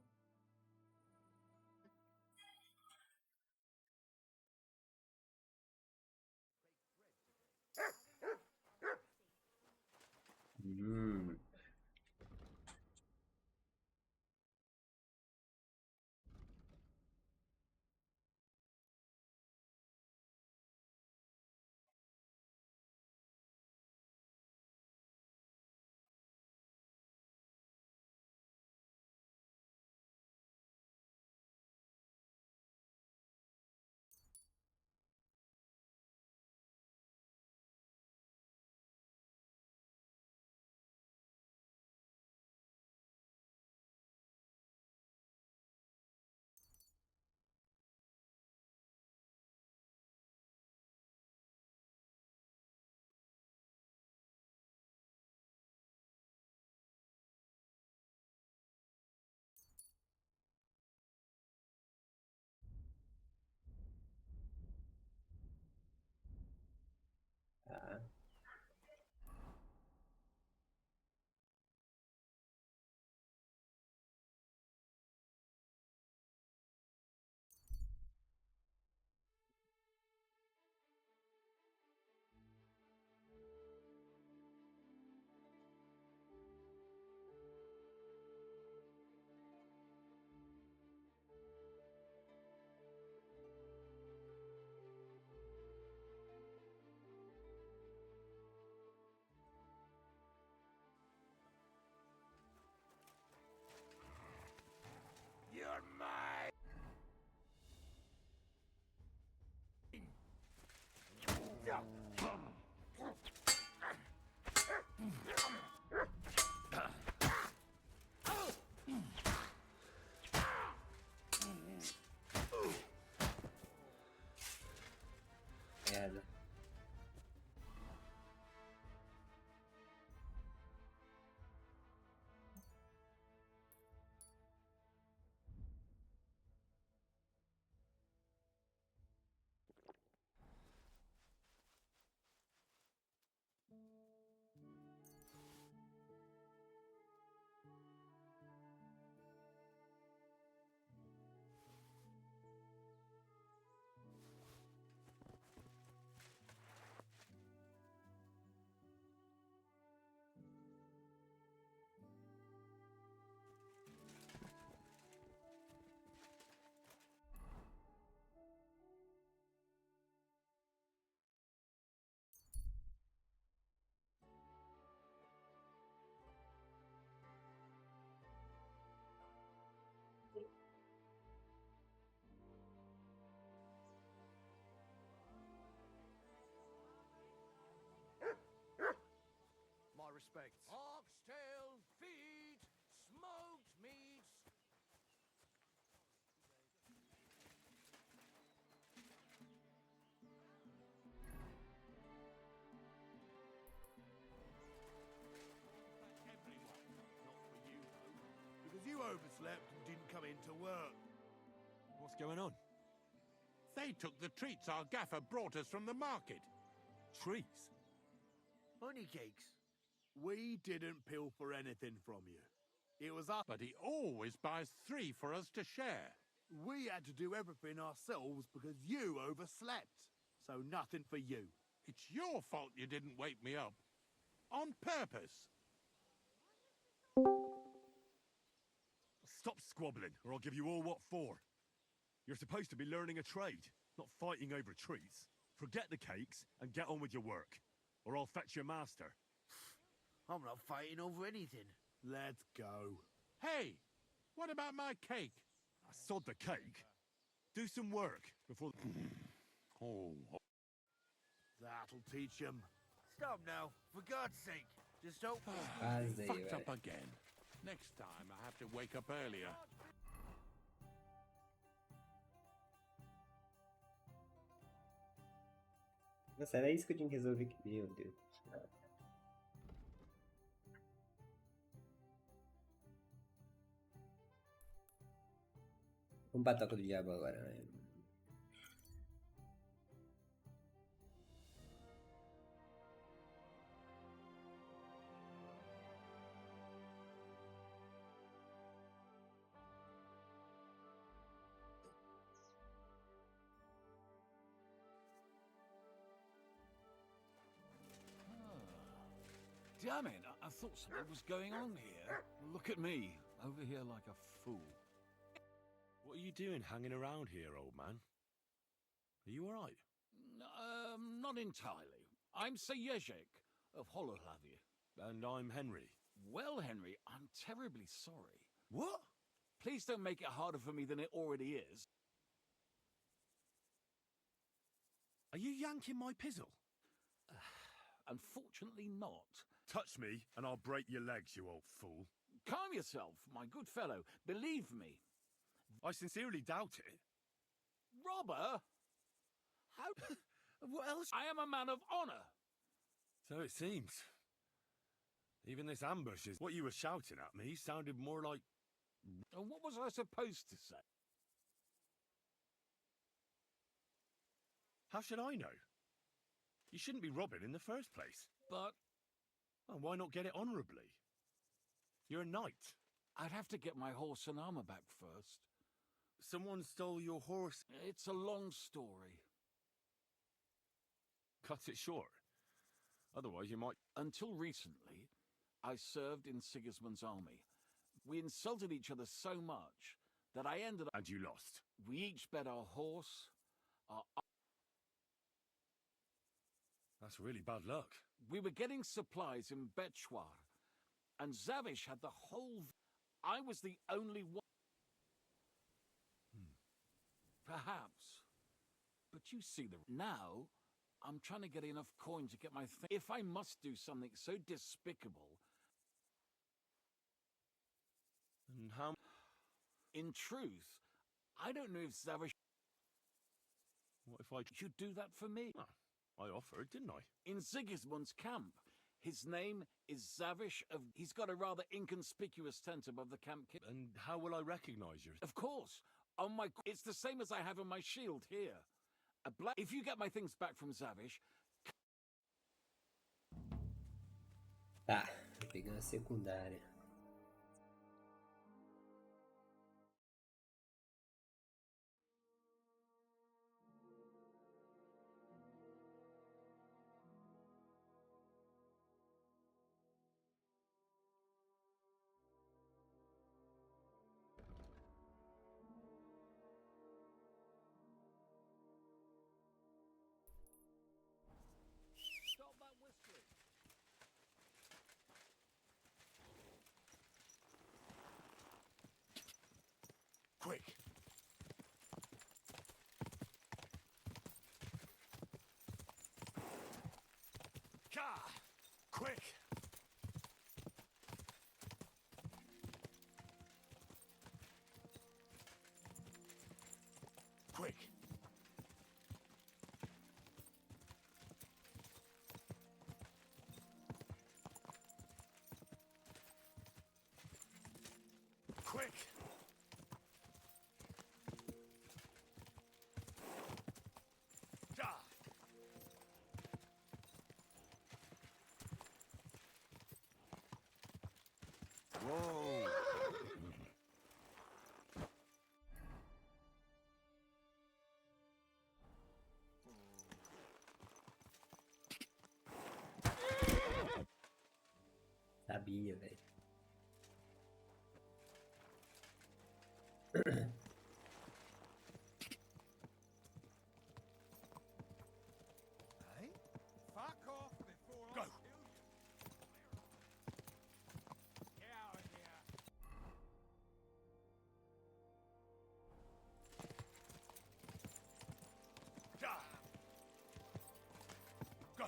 [SPEAKER 9] prospects.
[SPEAKER 5] Oxtail, feet, smoked meats.
[SPEAKER 9] Everyone. Not for you, though. Because you overslept and didn't come in to work.
[SPEAKER 4] What's going on?
[SPEAKER 3] They took the treats our gaffer brought us from the market.
[SPEAKER 4] Treats?
[SPEAKER 9] Honey cakes. We didn't pilfer anything from you. It was us.
[SPEAKER 3] But he always buys 3 for us to share.
[SPEAKER 9] We had to do everything ourselves because you overslept. So nothing for you.
[SPEAKER 3] It's your fault you didn't wake me up. On purpose.
[SPEAKER 4] Stop squabbling, or I'll give you all what for. You're supposed to be learning a trade, not fighting over treats. Forget the cakes and get on with your work, or I'll fetch your master.
[SPEAKER 9] I'm not fighting over anything. Let's go.
[SPEAKER 3] Hey, what about my cake?
[SPEAKER 4] I sod the cake. Do some work before...
[SPEAKER 3] Oh.
[SPEAKER 9] That'll teach him. Stop now, for God's sake. Just don't...
[SPEAKER 2] Quase aí,
[SPEAKER 3] Fucked
[SPEAKER 2] velho.
[SPEAKER 3] up again. Next time I have to wake up earlier.
[SPEAKER 2] Nossa, era isso que eu tinha que resolver. Meu Deus. Vamos pra toca do diabo agora, né?
[SPEAKER 10] Damn it, I thought something was going on here. Look at me, over here like a fool.
[SPEAKER 4] What are you doing hanging around here, old man? Are you alright?
[SPEAKER 10] Not entirely. I'm Sejezek of Holohlavie.
[SPEAKER 4] And I'm Henry.
[SPEAKER 10] Well, Henry, I'm terribly sorry.
[SPEAKER 4] What?
[SPEAKER 10] Please don't make it harder for me than it already is.
[SPEAKER 4] Are you yanking my pizzle?
[SPEAKER 10] Unfortunately not.
[SPEAKER 4] Touch me, and I'll break your legs, you old fool.
[SPEAKER 10] Calm yourself, my good fellow. Believe me.
[SPEAKER 4] I sincerely doubt it.
[SPEAKER 10] Robber? How...
[SPEAKER 4] What else?
[SPEAKER 10] I am a man of honor.
[SPEAKER 4] So it seems. Even this ambush is... What you were shouting at me sounded more like...
[SPEAKER 10] And what was I supposed to say?
[SPEAKER 4] How should I know? You shouldn't be robbing in the first place.
[SPEAKER 10] But...
[SPEAKER 4] Well, why not get it honourably? You're a knight.
[SPEAKER 10] I'd have to get my horse and armor back first.
[SPEAKER 4] Someone stole your horse.
[SPEAKER 10] It's a long story.
[SPEAKER 4] Cut it short. Otherwise you might...
[SPEAKER 10] Until recently, I served in Sigismund's army. We insulted each other so much that I ended up...
[SPEAKER 4] And you lost.
[SPEAKER 10] We each bet our horse, our...
[SPEAKER 4] That's really bad luck.
[SPEAKER 10] We were getting supplies in Betchwar, and Zavish had the whole... I was the only one... Perhaps. But you see the... Now, I'm trying to get enough coin to get my thing. If I must do something so despicable...
[SPEAKER 4] And how...
[SPEAKER 10] In truth, I don't know if Zavish...
[SPEAKER 4] What if I...
[SPEAKER 10] You'd do that for me?
[SPEAKER 4] Oh, I offered, didn't I?
[SPEAKER 10] In Sigismund's camp. His name is Zavish of... He's got a rather inconspicuous tent above the camp...
[SPEAKER 4] And how will I recognise you?
[SPEAKER 10] Of course. On my... It's the same as I have on my shield here. A black... If you get my things back from Zavish...
[SPEAKER 2] Tá, pegando a secundária.
[SPEAKER 10] Stop that whistling.
[SPEAKER 9] Quick.
[SPEAKER 4] Ka! Quick!
[SPEAKER 2] sabia, velho.
[SPEAKER 7] Hey? Fuck off before
[SPEAKER 4] Go.
[SPEAKER 7] I kill you. Get out of here.
[SPEAKER 4] Ja. Go.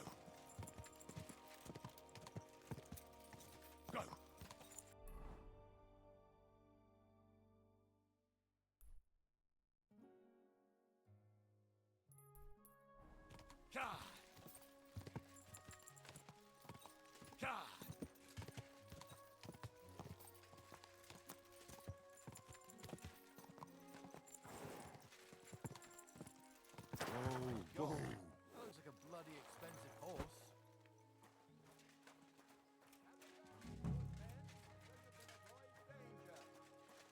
[SPEAKER 4] Go. Ja. Ja.
[SPEAKER 3] That looks like a bloody expensive horse.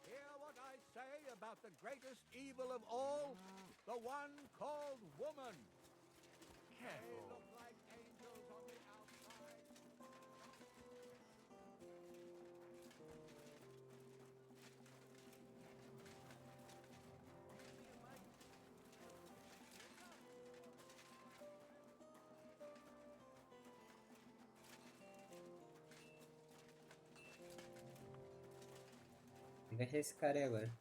[SPEAKER 7] Hear what I say about the greatest evil of all? The one called woman. They look like angels on the outside.
[SPEAKER 2] Quem vai ser esse cara aí agora?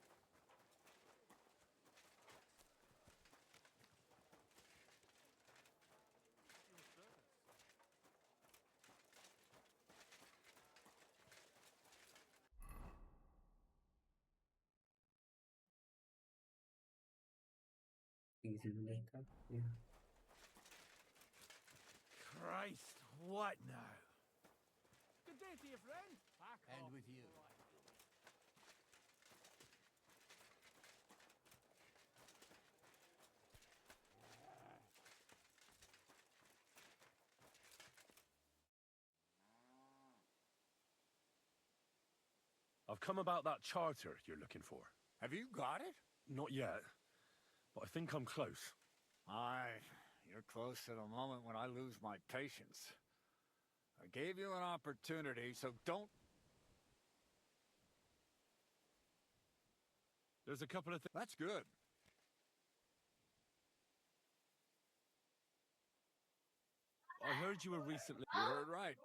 [SPEAKER 7] Christ, what now? Good day to you, friend.
[SPEAKER 3] And with you.
[SPEAKER 4] I've come about that charter you're looking for.
[SPEAKER 10] Have you got it?
[SPEAKER 4] Not yet, but I think I'm close.
[SPEAKER 10] Aye, you're close to the moment when I lose my patience. I gave you an opportunity, so don't...
[SPEAKER 4] There's a couple of things.
[SPEAKER 10] That's good.
[SPEAKER 4] I heard you were recently...
[SPEAKER 10] You heard right.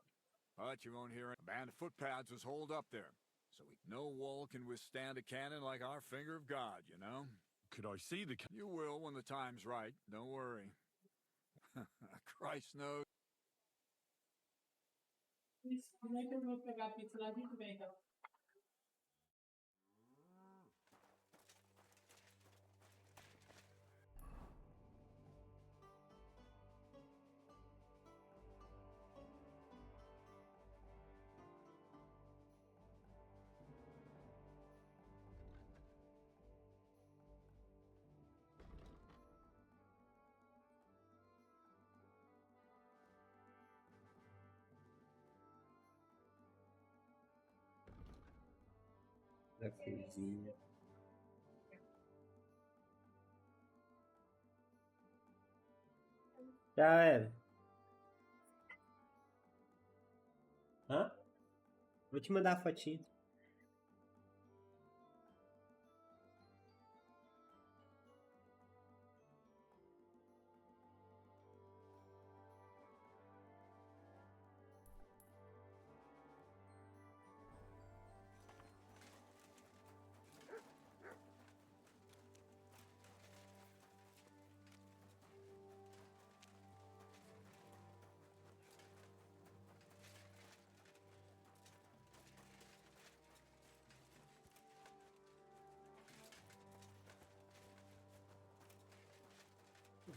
[SPEAKER 10] But you won't hear it. A band of footpads was holed up there. So no wall can withstand a cannon like our finger of God, you know?
[SPEAKER 4] Could I see the...
[SPEAKER 10] You will when the time's right. Don't worry. Christ knows.
[SPEAKER 11] Como é que eu vou pegar a pizza lá dentro, bem, então?
[SPEAKER 2] Da cozinha. Já era. Hã? Vou te mandar a fotinha.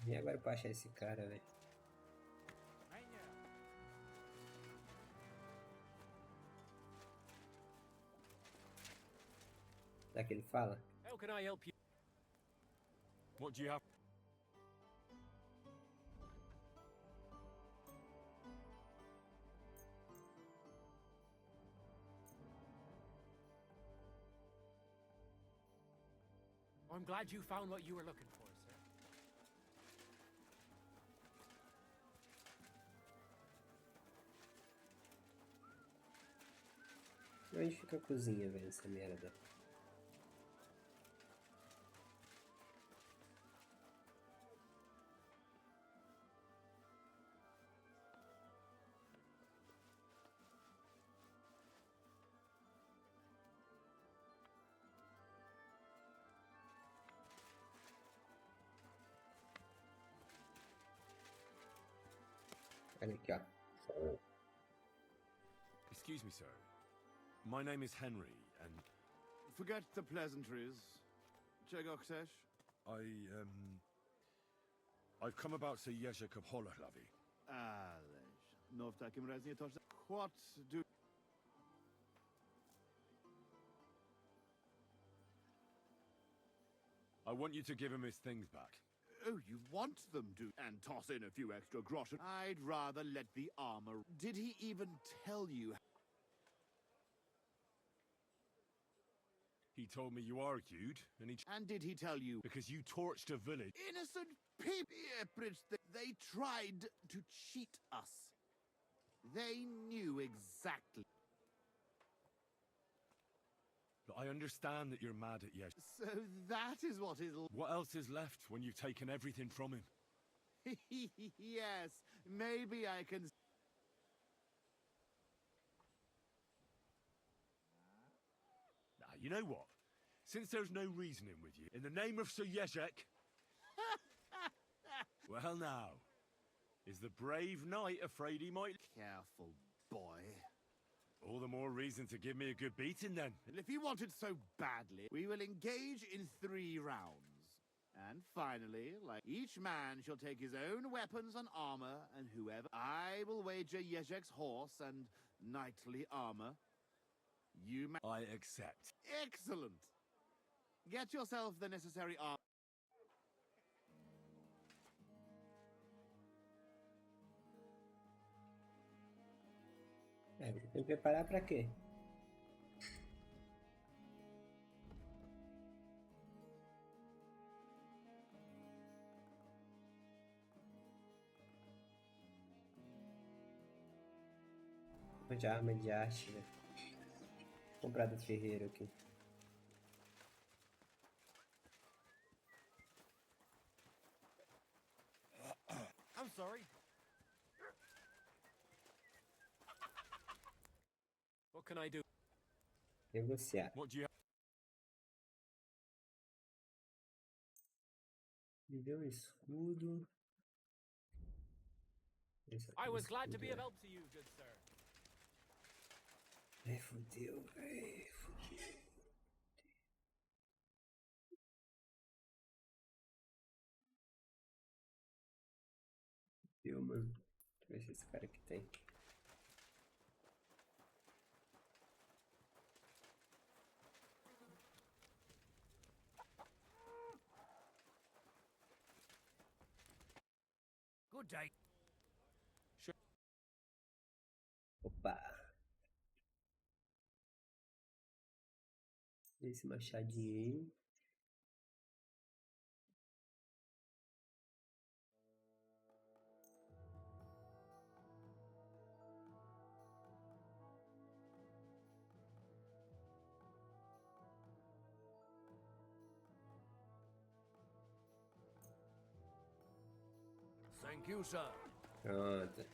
[SPEAKER 2] E agora pra achar esse cara, velho? Será que ele fala?
[SPEAKER 6] How can I help you?
[SPEAKER 4] What do you have?
[SPEAKER 6] I'm glad you found what you were looking for, sir.
[SPEAKER 2] Onde fica a cozinha, velho, essa merda? Olha aqui, ó.
[SPEAKER 4] Excuse me, sir. My name is Henry, and
[SPEAKER 9] Forget the pleasantries. Czego chcesz?
[SPEAKER 4] I've come about Sir Ježek of Holohlavi.
[SPEAKER 9] Ależ, no w takim razie to... What do...
[SPEAKER 4] I want you to give him his things back.
[SPEAKER 9] Oh, you want them to... And toss in a few extra groschen. I'd rather let the armor... Did he even tell you...
[SPEAKER 4] He told me you argued,
[SPEAKER 9] And did he tell you...
[SPEAKER 4] because you torched a village.
[SPEAKER 9] Innocent people... They tried to cheat us. They knew exactly...
[SPEAKER 4] But I understand that you're mad at Ježek.
[SPEAKER 9] So that is what it'll...
[SPEAKER 4] What else is left when you've taken everything from him?
[SPEAKER 9] Yes, maybe I can...
[SPEAKER 4] Now, you know what? Since there's no reasoning with you, in the name of Sir Ježek... Well now, is the brave knight afraid he might...
[SPEAKER 9] Careful, boy.
[SPEAKER 4] All the more reason to give me a good beating then.
[SPEAKER 9] And if you want it so badly, we will engage in 3 rounds. And finally, like each man shall take his own weapons and armor, and whoever... I will wager Ježek's horse and knightly armor. You may...
[SPEAKER 4] I accept.
[SPEAKER 9] Excellent! Get yourself the necessary armor.
[SPEAKER 2] É, tem que preparar pra quê? De arma de arte, né? Vou comprar do ferreiro aqui.
[SPEAKER 5] I'm sorry. What can I do?
[SPEAKER 2] Negociar.
[SPEAKER 4] What do you have?
[SPEAKER 2] Me deu um escudo.
[SPEAKER 5] I was glad to be of help to you, good sir.
[SPEAKER 2] Ai, fudeu, véi. Fudeu. Fudeu, mano. Deixa eu ver se esse cara aqui tem.
[SPEAKER 5] Good day.
[SPEAKER 2] Opa! Esse machadinho aí.
[SPEAKER 5] Thank you, sir.
[SPEAKER 2] Pronto.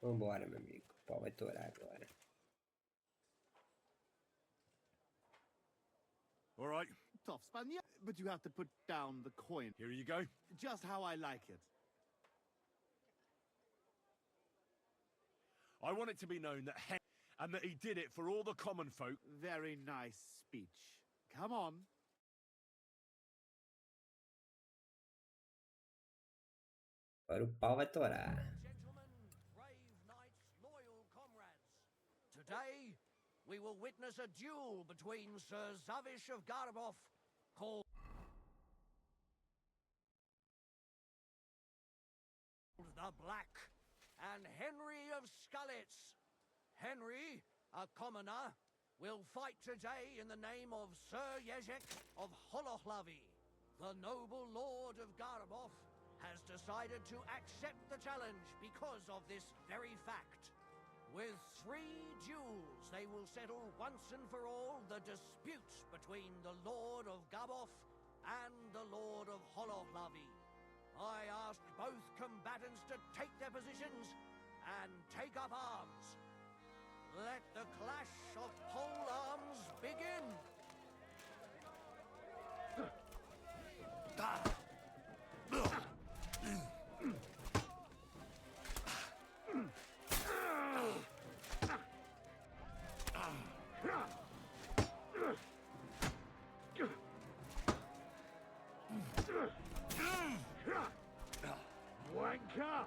[SPEAKER 2] Vambora, meu amigo. O pau vai torar agora.
[SPEAKER 4] All right,
[SPEAKER 9] Tough span, yeah, but you have to put down the coin.
[SPEAKER 4] here you go.
[SPEAKER 9] Just how I like it.
[SPEAKER 4] I want it to be known that and that he did it for all the common folk.
[SPEAKER 9] Very nice speech. Come on.
[SPEAKER 2] Agora o pau vai torar.
[SPEAKER 5] Gentlemen, brave knights, loyal comrades. Today, we will witness a duel between Sir Zavish of Garabov, called the Black, and Henry of Skullets. Henry, a commoner, will fight today in the name of Sir Ježek of Holohlavi. The noble lord of Garaboth has decided to accept the challenge because of this very fact. With 3 duels, they will settle once and for all the disputes between the Lord of Gaboth and the Lord of Holohlavi. I ask both combatants to take their positions and take up arms. Let the clash of pole arms begin.
[SPEAKER 9] Wanker!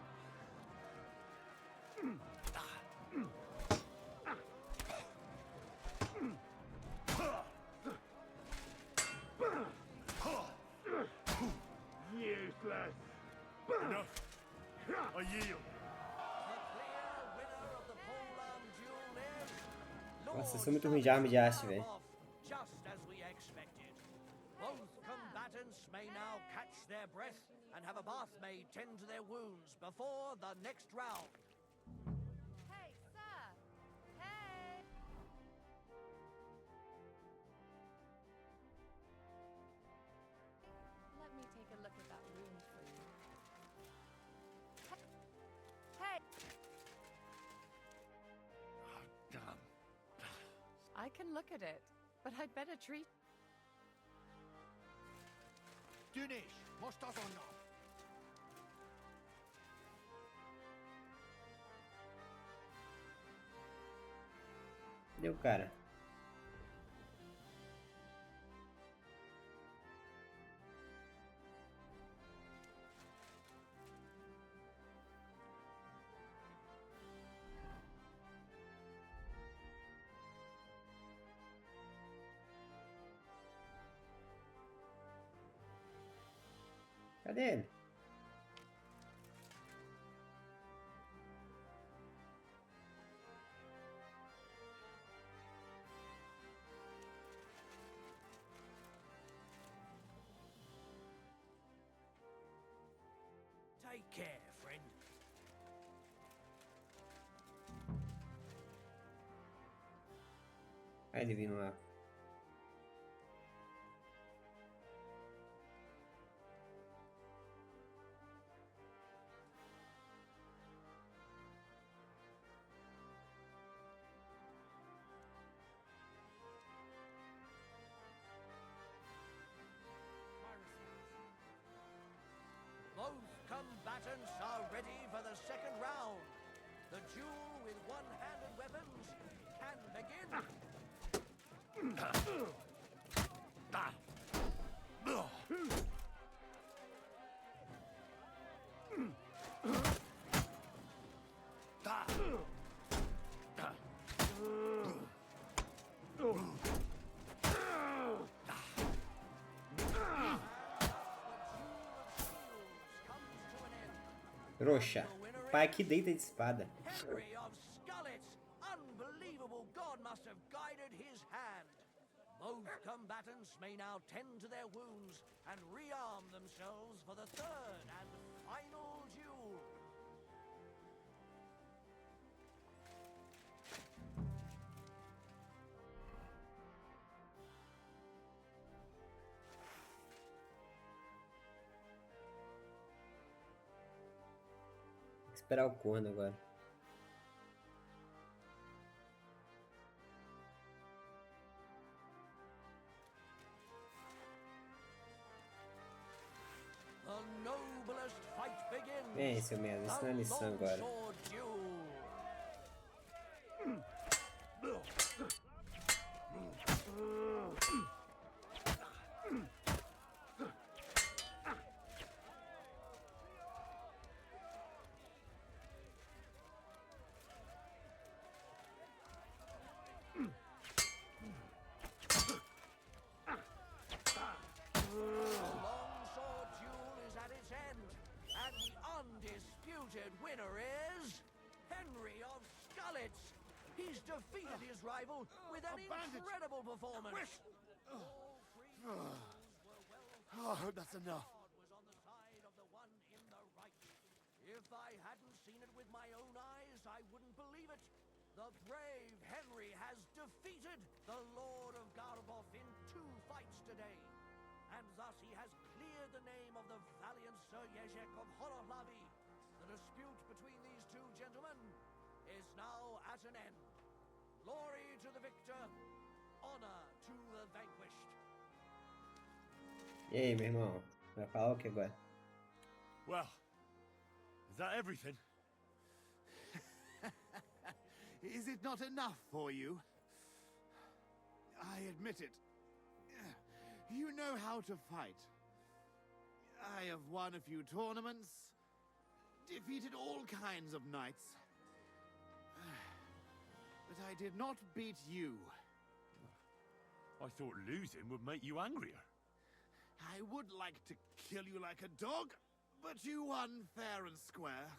[SPEAKER 9] Useless!
[SPEAKER 4] Enough. I yield.
[SPEAKER 2] Nossa, eu sou muito ruim de arma de haste, velho.
[SPEAKER 5] Just as we expected. Both combatants may now catch their breath and have a bath maid tend to their wounds before the next round.
[SPEAKER 12] Hey, sir! Hey! Let me take a look at that wound for you. Hey!
[SPEAKER 4] Oh, damn.
[SPEAKER 12] I can look at it, but I'd better treat...
[SPEAKER 7] Dunish, mostas or not?
[SPEAKER 2] Deu, cara. Cadê ele?
[SPEAKER 5] Take care, friend.
[SPEAKER 2] Aí ele vindo lá.
[SPEAKER 5] Both combatants are ready for the second round. The duel with one-handed weapons can begin.
[SPEAKER 2] Roxa. O pai aqui deita de espada.
[SPEAKER 5] Henry of Skullets, unbelievable God must have guided his hand. Both combatants may now tend to their wounds and rearm themselves for the third and final duel.
[SPEAKER 2] Esperar o corno agora.
[SPEAKER 5] The noblest fight begins.
[SPEAKER 2] Vem, seu merda, isso não é lição agora.
[SPEAKER 5] Winner is Henry of Skullets. He's defeated his rival with an incredible performance.
[SPEAKER 9] Oh, I hope that's enough.
[SPEAKER 5] Was on the side of the one in the right. If I hadn't seen it with my own eyes, I wouldn't believe it. The brave Henry has defeated the Lord of Garboff in 2 fights today. And thus he has cleared the name of the valiant Sir Jezek of Horolavi. The dispute between these 2 gentlemen is now at an end. Glory to the victor, honor to the vanquished.
[SPEAKER 2] E aí, meu irmão? Vai falar o que agora?
[SPEAKER 4] Well, is that everything?
[SPEAKER 9] Is it not enough for you? I admit it. You know how to fight. I have won a few tournaments, defeated all kinds of knights. But I did not beat you.
[SPEAKER 4] I thought losing would make you angrier.
[SPEAKER 9] I would like to kill you like a dog, but you won fair and square.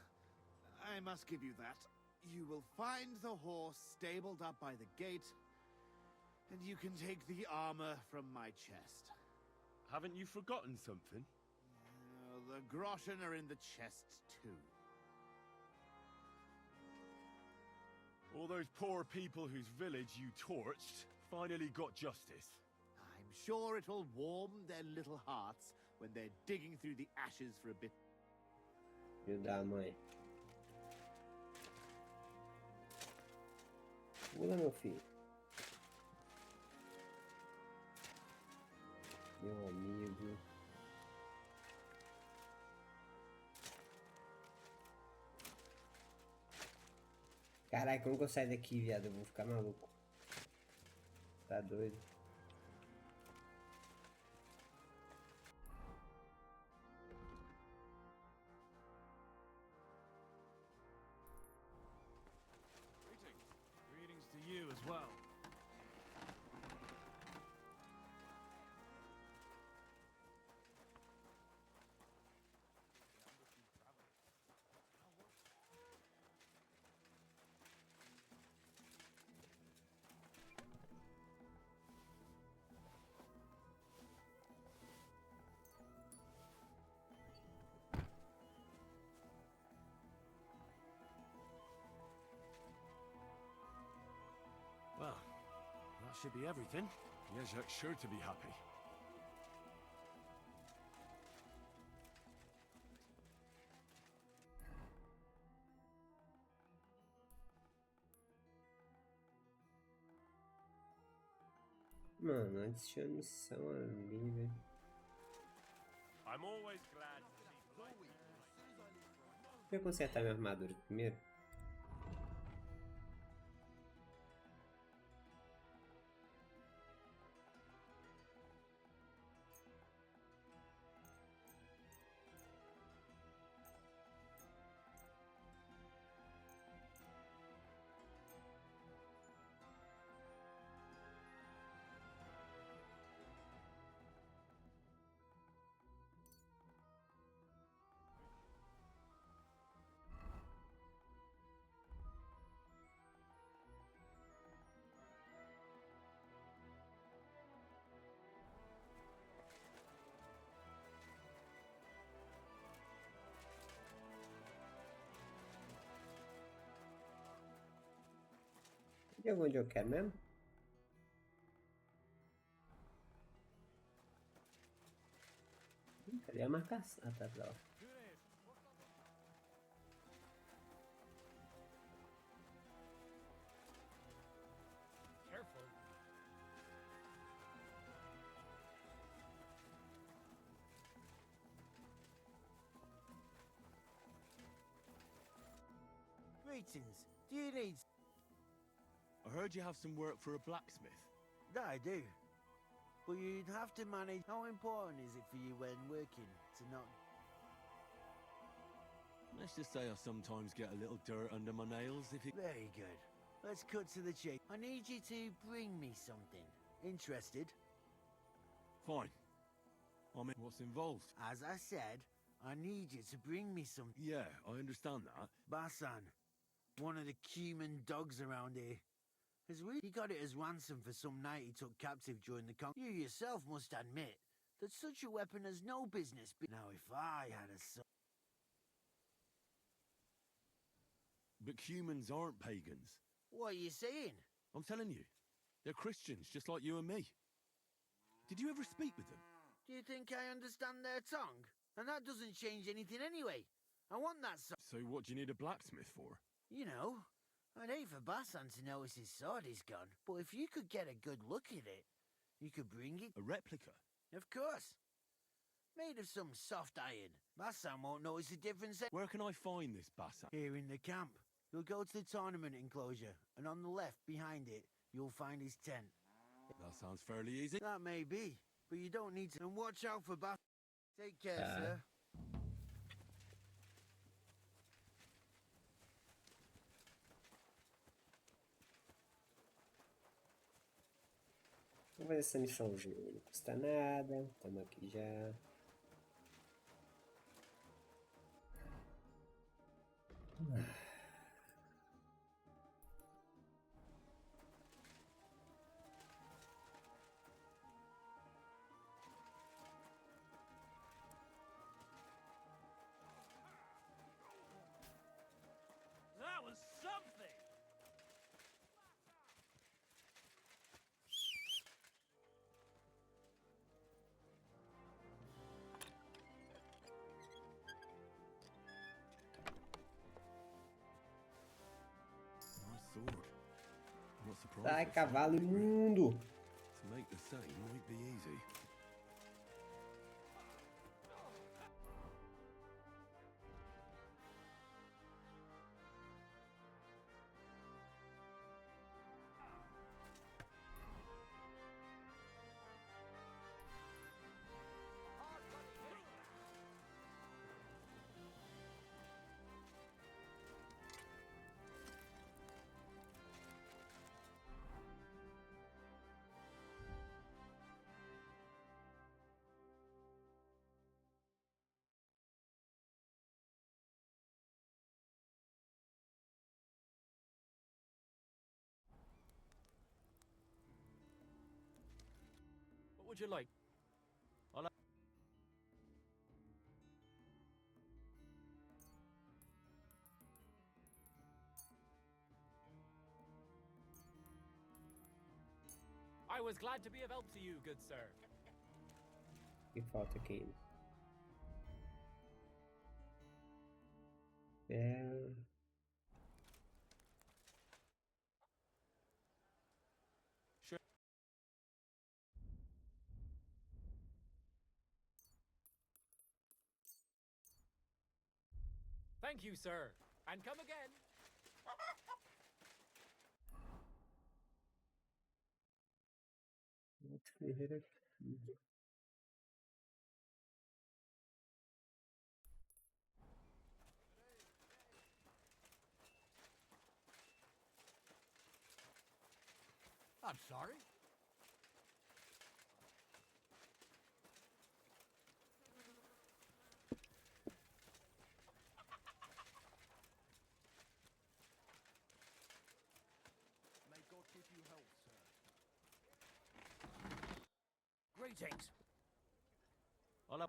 [SPEAKER 9] I must give you that. You will find the horse stabled up by the gate, and you can take the armor from my chest.
[SPEAKER 4] Haven't you forgotten something?
[SPEAKER 9] The groschen are in the chests too.
[SPEAKER 4] All those poor people whose village you torched finally got justice.
[SPEAKER 9] I'm sure it'll warm their little hearts when they're digging through the ashes for a bit.
[SPEAKER 2] Filho da mãe. Pula, meu filho. Meu amigo. Caralho, como que eu saio daqui, viado? Eu vou ficar maluco. Tá doido?
[SPEAKER 10] Greetings to you as well.
[SPEAKER 4] Well, that should be everything. Jezek's sure to be happy.
[SPEAKER 2] Mano, adiciona missão ali, velho.
[SPEAKER 4] I'm always glad.
[SPEAKER 2] Deixa eu consertar minha armadura primeiro. E onde eu quero mesmo? Cadê a marcação? Ah, tá lá.
[SPEAKER 6] Careful.
[SPEAKER 13] Greetings. Do you need...
[SPEAKER 4] I heard you have some work for a blacksmith.
[SPEAKER 13] I do. But you'd have to manage... How important is it for you when working to not...
[SPEAKER 4] Let's just say I sometimes get a little dirt under my nails if you...
[SPEAKER 13] Very good. Let's cut to the chase. I need you to bring me something. Interested?
[SPEAKER 4] Fine. I mean, what's involved?
[SPEAKER 13] As I said, I need you to bring me some...
[SPEAKER 4] Yeah, I understand that.
[SPEAKER 13] Basan, one of the cumin dogs around here. He got it as ransom for some knight he took captive during the You yourself must admit, that such a weapon has no business being. Now, if I had a son.
[SPEAKER 4] But humans aren't pagans.
[SPEAKER 13] What are you saying?
[SPEAKER 4] I'm telling you, they're Christians, just like you and me. Did you ever speak with them?
[SPEAKER 13] Do you think I understand their tongue? And that doesn't change anything anyway. I want that sword.
[SPEAKER 4] So what do you need a blacksmith for?
[SPEAKER 13] You know, I'd hate for Bassan to notice his sword is gone, but if you could get a good look at it, you could bring it.
[SPEAKER 4] A replica?
[SPEAKER 13] Of course. Made of some soft iron. Bassan won't notice the difference.
[SPEAKER 4] Where can I find this Bassan?
[SPEAKER 13] Here in the camp. You'll go to the tournament enclosure, and on the left, behind it, you'll find his tent.
[SPEAKER 4] That sounds fairly easy.
[SPEAKER 13] That may be, but you don't need to. And watch out for Bassan. Take care, sir.
[SPEAKER 2] Vamos fazer essa missãozinha. Não custa nada. Estamos aqui já.
[SPEAKER 5] That was something!
[SPEAKER 4] My sword. I'm not surprised.
[SPEAKER 2] Sai, cavalo imundo!
[SPEAKER 4] To make the same might be easy.
[SPEAKER 5] What would you like? I was glad to be of help to you, good sir.
[SPEAKER 2] Que falta aqui? É...
[SPEAKER 5] Sure. Thank you, sir. And come again.
[SPEAKER 2] Outro guerreiro aqui.
[SPEAKER 3] I'm sorry.
[SPEAKER 7] May God give you health, sir.
[SPEAKER 5] Greetings. Hola.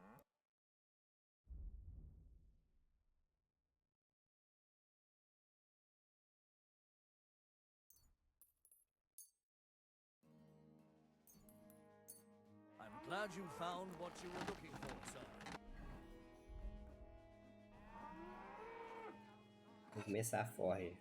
[SPEAKER 5] I'm glad you found what you were looking for, sir.
[SPEAKER 2] Vou começar a forre.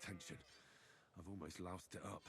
[SPEAKER 4] attention. I've almost loused it up.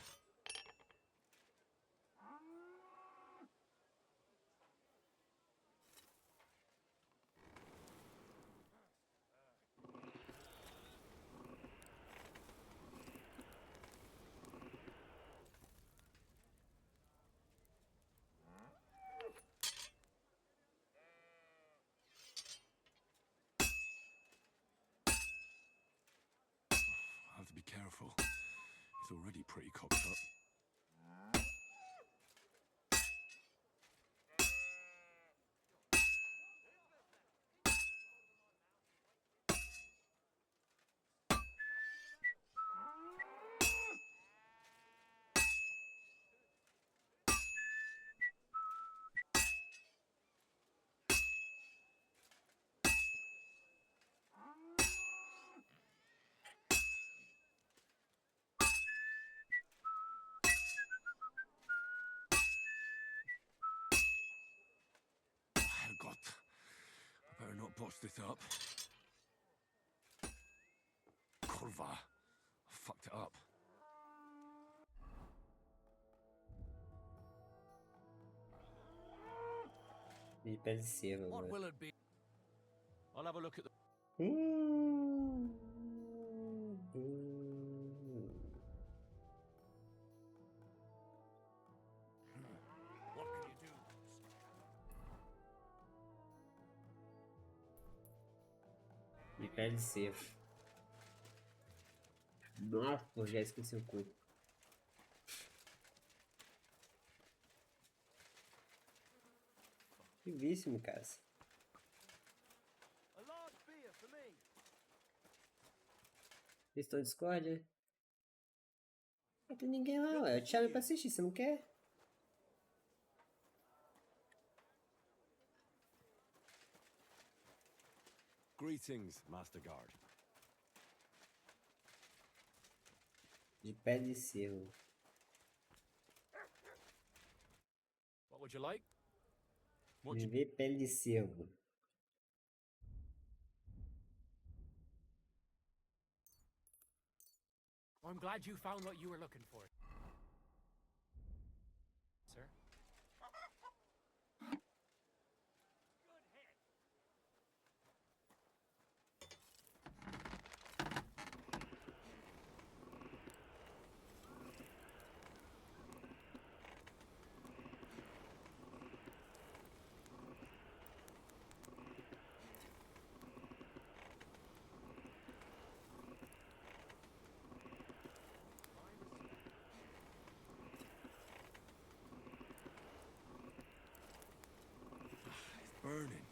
[SPEAKER 4] I have to be careful. It's already pretty cocked up. God, I better not botch this up. Kurva, I fucked it up.
[SPEAKER 5] What will it be?
[SPEAKER 6] I'll have a look at the...
[SPEAKER 5] What can you do?
[SPEAKER 2] De pele de cervo. Nossa, pô, já esqueci o cu. Que vício, meu cara.
[SPEAKER 5] A large beer for me.
[SPEAKER 2] Vocês estão em Discord? Não tem ninguém lá, ué. Eu te chamei pra assistir, você não quer?
[SPEAKER 4] Greetings, Master Guard.
[SPEAKER 2] De pele de cervo.
[SPEAKER 6] What would you like?
[SPEAKER 2] Viver pele de cervo.
[SPEAKER 6] I'm glad you found what you were looking for. Sir?
[SPEAKER 4] Burning.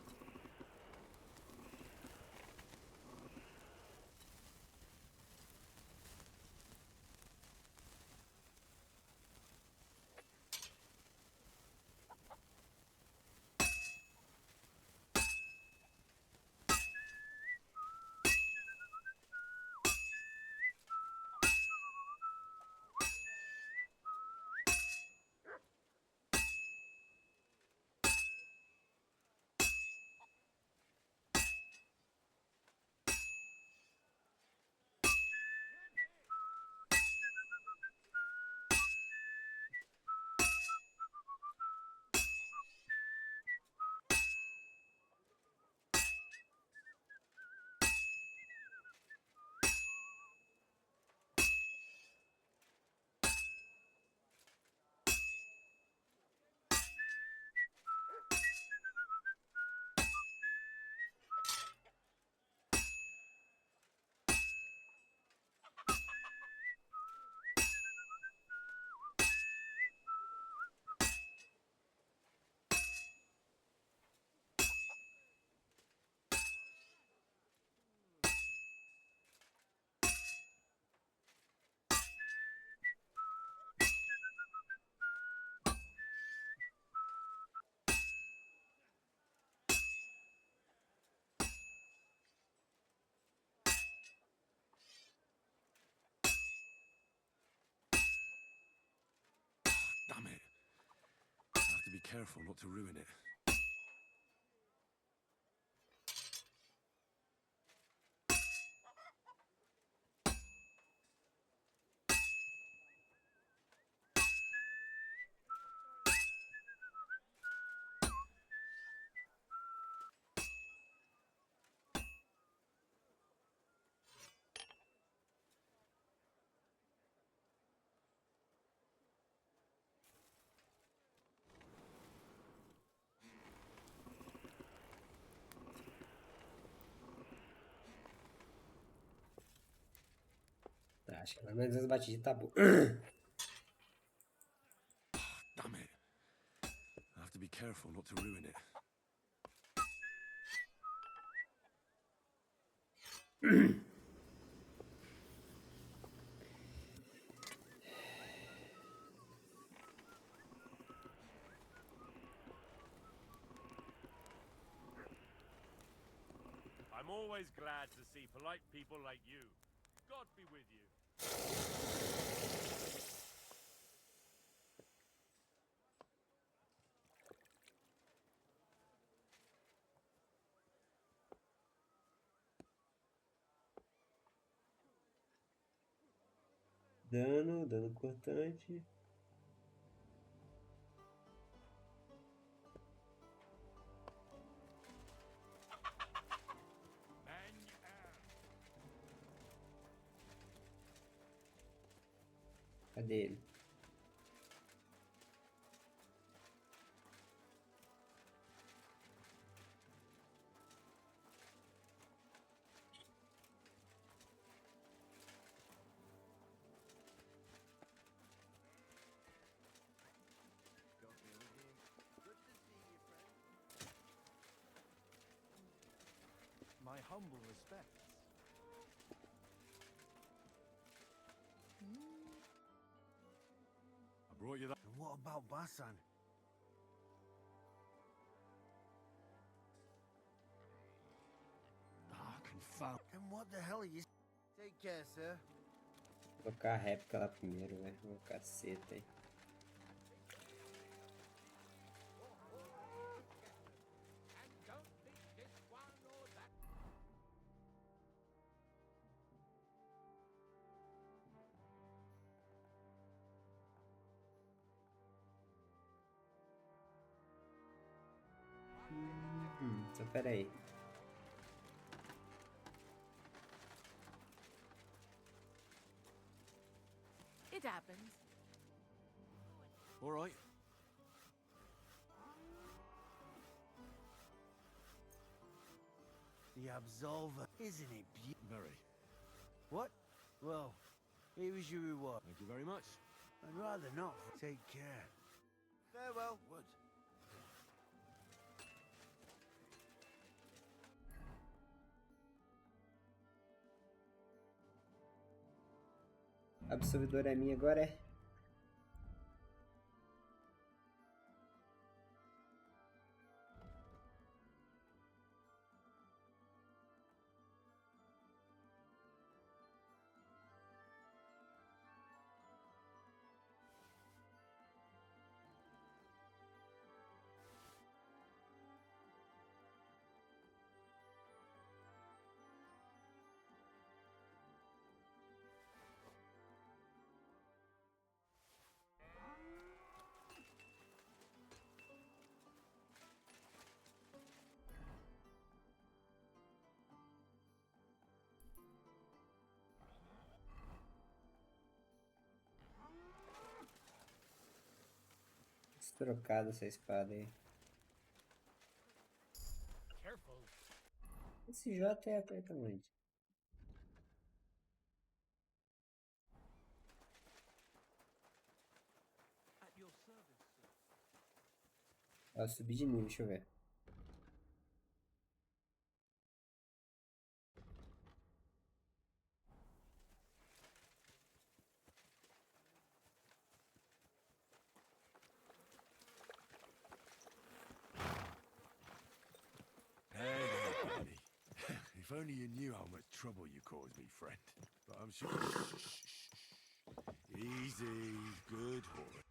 [SPEAKER 4] Damn it. I have to be careful not to ruin it.
[SPEAKER 2] Acho que pelo menos as batidas tá boa.
[SPEAKER 4] Damn it. I have to be careful not to ruin it.
[SPEAKER 14] I'm always glad to see polite people like you. God be with you.
[SPEAKER 2] Dano cortante. Cadê ele?
[SPEAKER 15] My humble respects.
[SPEAKER 4] I brought you that.
[SPEAKER 13] And what about Basan?
[SPEAKER 4] Ah, confound.
[SPEAKER 13] And what the hell are you... Take care, sir.
[SPEAKER 2] Vou colocar a réplica lá primeiro, velho. Vou caceta aí. Então pera aí.
[SPEAKER 12] It happens.
[SPEAKER 4] All right.
[SPEAKER 13] The Absolver, isn't it beautiful?
[SPEAKER 4] Very.
[SPEAKER 13] What? Well, here is your reward.
[SPEAKER 4] Thank you very much.
[SPEAKER 13] I'd rather not. Take care. Farewell.
[SPEAKER 4] What?
[SPEAKER 2] A absorvedora é minha agora, é? Trocado essa espada aí.
[SPEAKER 3] Careful.
[SPEAKER 2] Esse J é aperta muito. Ó, subir de nível, deixa eu ver.
[SPEAKER 4] If only you knew how much trouble you caused me, friend. But I'm sure... Easy, good horse.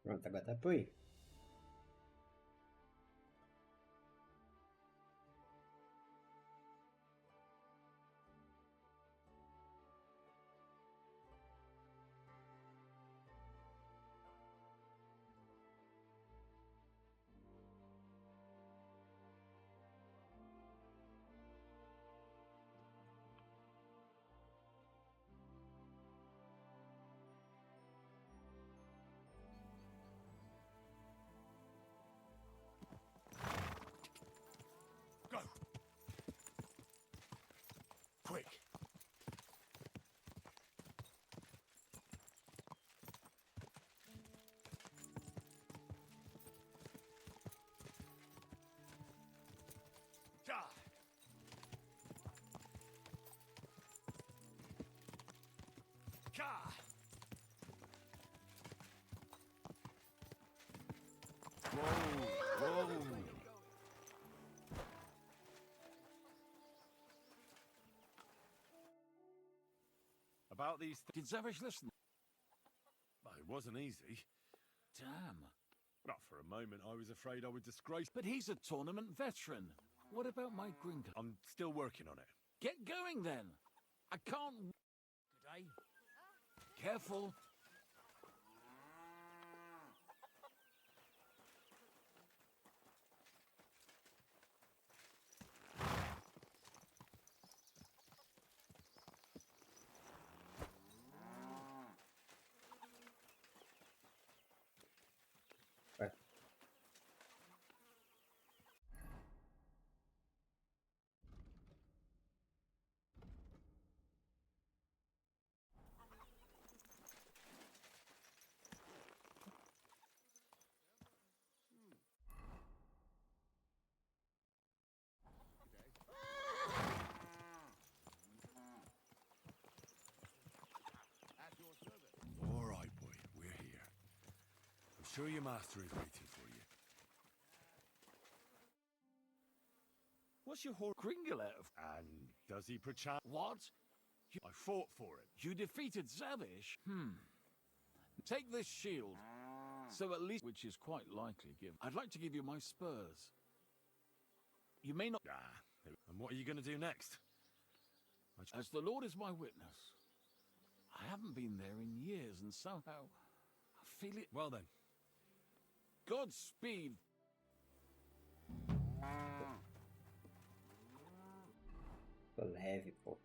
[SPEAKER 2] Pronto, agora tá por aí.
[SPEAKER 4] Go! Quick! Ja! Ka! Whoa! Whoa! About these
[SPEAKER 10] Did Zavish listen?
[SPEAKER 4] Well, it wasn't easy.
[SPEAKER 10] Damn.
[SPEAKER 4] Not for a moment, I was afraid I would disgrace.
[SPEAKER 10] But he's a tournament veteran. What about my gringo?
[SPEAKER 4] I'm still working on it.
[SPEAKER 10] Get going then. I can't.
[SPEAKER 5] Today?
[SPEAKER 10] Careful.
[SPEAKER 4] All right, boy, we're here. I'm sure your master is waiting for you.
[SPEAKER 10] What's your horse gringo out of?
[SPEAKER 4] And does he perchance?
[SPEAKER 10] What?
[SPEAKER 4] I fought for it.
[SPEAKER 10] You defeated Zavish? Take this shield. So at least, which is quite likely, I'd like to give you my spurs. You may not.
[SPEAKER 4] And what are you going to do next?
[SPEAKER 10] As the Lord is my witness, I haven't been there in years, and somehow I feel it.
[SPEAKER 4] Well then.
[SPEAKER 10] Godspeed.
[SPEAKER 2] Tô leve, pô.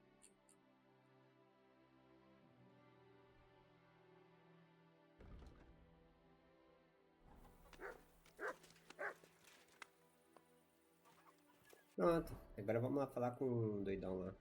[SPEAKER 2] Pronto, agora vamos lá falar com o doidão lá.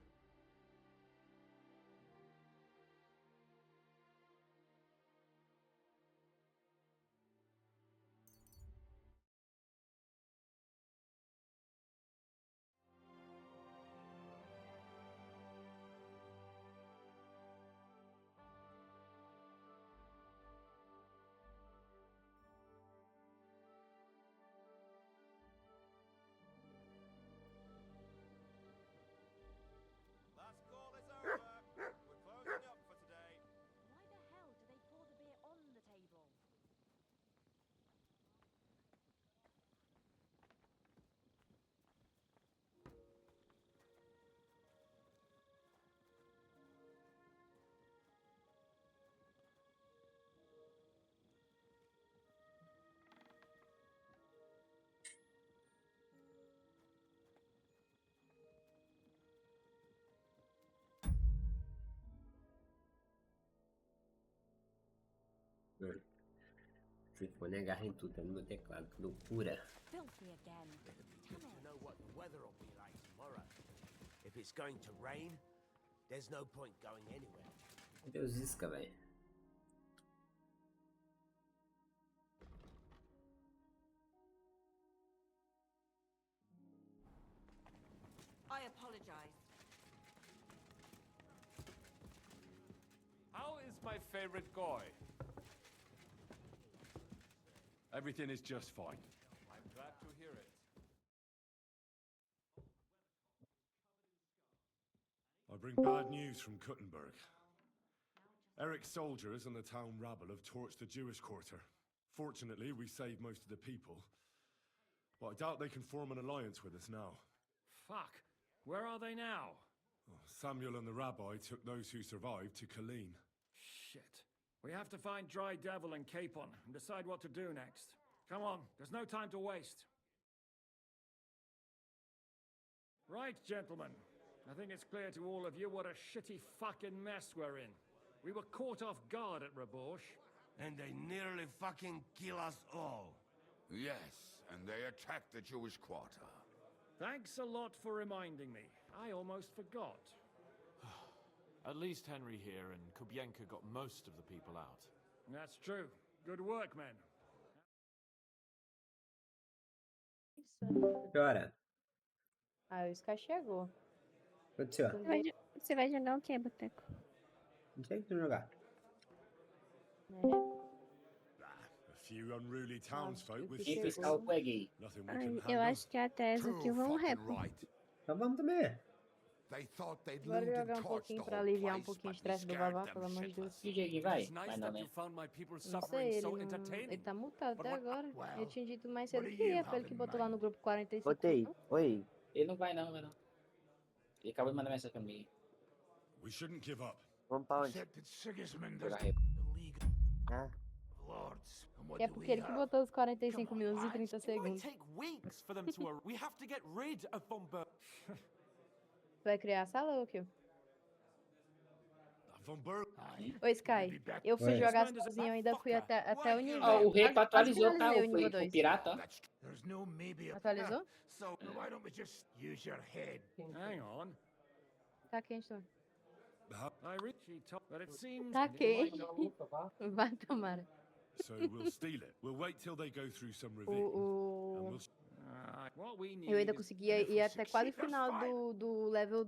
[SPEAKER 7] Last call is over. We're closing up for today.
[SPEAKER 16] Why the hell do they pour the beer on the table?
[SPEAKER 2] Ficou agarra em tudo, tá no meu teclado, que loucura.
[SPEAKER 16] Filthy again. Damn
[SPEAKER 5] To
[SPEAKER 16] it.
[SPEAKER 5] know what the weather will be like tomorrow. If it's going to rain, there's no point going anywhere.
[SPEAKER 2] Cadê os isca, velho?
[SPEAKER 12] I apologize.
[SPEAKER 14] How is my favorite guy?
[SPEAKER 4] Everything is just fine.
[SPEAKER 14] I'm glad to hear it.
[SPEAKER 4] I bring bad news from Kuttenberg. Eric's soldiers and the town rabble have torched the Jewish quarter. Fortunately, we saved most of the people. But I doubt they can form an alliance with us now.
[SPEAKER 17] Fuck. Where are they now?
[SPEAKER 4] Samuel and the rabbi took those who survived to Colleen.
[SPEAKER 17] Shit. We have to find Dry Devil and Capon and decide what to do next. Come on, there's no time to waste. Right, gentlemen. I think it's clear to all of you what a shitty fucking mess we're in. We were caught off guard at Rabosh.
[SPEAKER 18] And they nearly fucking kill us all.
[SPEAKER 19] Yes, and they attacked the Jewish quarter.
[SPEAKER 17] Thanks a lot for reminding me. I almost forgot.
[SPEAKER 15] At least Henry here and Kubienka got most of the people out.
[SPEAKER 17] That's true. Good work, men.
[SPEAKER 2] Agora.
[SPEAKER 20] Ah, o Sky chegou.
[SPEAKER 2] Aconteceu.
[SPEAKER 21] Você vai jogar o quê, Boteco?
[SPEAKER 2] Não sei o que jogar.
[SPEAKER 4] A few unruly townsfolk with
[SPEAKER 2] Quem fiscal o Peggy?
[SPEAKER 4] Nothing we
[SPEAKER 21] Ai,
[SPEAKER 4] can
[SPEAKER 21] eu
[SPEAKER 4] handle.
[SPEAKER 21] acho que a Tesa aqui vão repo.
[SPEAKER 2] Então vamos também.
[SPEAKER 19] They thought they'd
[SPEAKER 20] Bora
[SPEAKER 19] looted
[SPEAKER 20] jogar
[SPEAKER 19] and torched
[SPEAKER 20] pouquinho
[SPEAKER 19] the
[SPEAKER 20] pra
[SPEAKER 19] whole
[SPEAKER 20] aliviar
[SPEAKER 19] place,
[SPEAKER 20] pouquinho o
[SPEAKER 19] but we
[SPEAKER 20] estresse do
[SPEAKER 19] scared
[SPEAKER 20] Vavá,
[SPEAKER 19] them
[SPEAKER 20] pelo amor de Deus.
[SPEAKER 19] shitless.
[SPEAKER 2] DJ que vai?
[SPEAKER 6] It's nice
[SPEAKER 2] Vai não,
[SPEAKER 6] that
[SPEAKER 2] né?
[SPEAKER 6] you found my people
[SPEAKER 20] Não
[SPEAKER 6] suffering
[SPEAKER 20] sei,
[SPEAKER 6] so
[SPEAKER 20] ele
[SPEAKER 6] entertaining.
[SPEAKER 20] tá mutado
[SPEAKER 6] But
[SPEAKER 20] até
[SPEAKER 6] what-
[SPEAKER 20] agora.
[SPEAKER 6] well,
[SPEAKER 20] Eu tinha dito mais cedo
[SPEAKER 6] what do
[SPEAKER 20] que
[SPEAKER 6] you
[SPEAKER 20] ia,
[SPEAKER 6] have
[SPEAKER 20] foi ele que
[SPEAKER 6] in
[SPEAKER 20] botou lá
[SPEAKER 6] mind?
[SPEAKER 20] no grupo 45.
[SPEAKER 2] Botei.
[SPEAKER 20] não?
[SPEAKER 2] Oi. Ele não vai não, vai não. Ele acabou de mandar mensagem pra mim.
[SPEAKER 4] We shouldn't give up.
[SPEAKER 2] Vamos pra onde?
[SPEAKER 19] Said that Sigismund
[SPEAKER 2] Jogar
[SPEAKER 19] is
[SPEAKER 2] repo.
[SPEAKER 19] the League
[SPEAKER 2] Ah.
[SPEAKER 19] of Lords. And what
[SPEAKER 20] É
[SPEAKER 19] do
[SPEAKER 20] porque
[SPEAKER 19] we
[SPEAKER 20] ele que
[SPEAKER 19] have?
[SPEAKER 20] botou os 45 minutos e 30
[SPEAKER 15] It might
[SPEAKER 20] segundos.
[SPEAKER 15] take weeks for them to... We have to get rid of Von Ber...
[SPEAKER 20] Tu vai criar a sala ou o quê?
[SPEAKER 4] Von Berg.
[SPEAKER 20] Ô, Sky, eu fui
[SPEAKER 2] Oi.
[SPEAKER 20] jogar sozinho, eu ainda fui até o nível.
[SPEAKER 2] Ó, o repo
[SPEAKER 20] quase
[SPEAKER 2] atualizou, tá?
[SPEAKER 20] finalizei
[SPEAKER 2] O,
[SPEAKER 20] o nível
[SPEAKER 2] o
[SPEAKER 20] 2.
[SPEAKER 2] pirata, ó.
[SPEAKER 19] There's no maybe a...
[SPEAKER 20] Atualizou?
[SPEAKER 19] So why don't we just use your head?
[SPEAKER 17] Hang on.
[SPEAKER 20] Tá quente, tô.
[SPEAKER 17] I reached top, but it seems...
[SPEAKER 20] Tá quente. Vai tomar.
[SPEAKER 4] So we'll steal it. We'll wait till they go through some ravine. And we'll...
[SPEAKER 17] What we need
[SPEAKER 20] Eu ainda
[SPEAKER 17] is-
[SPEAKER 20] conseguia ir até quase o final do level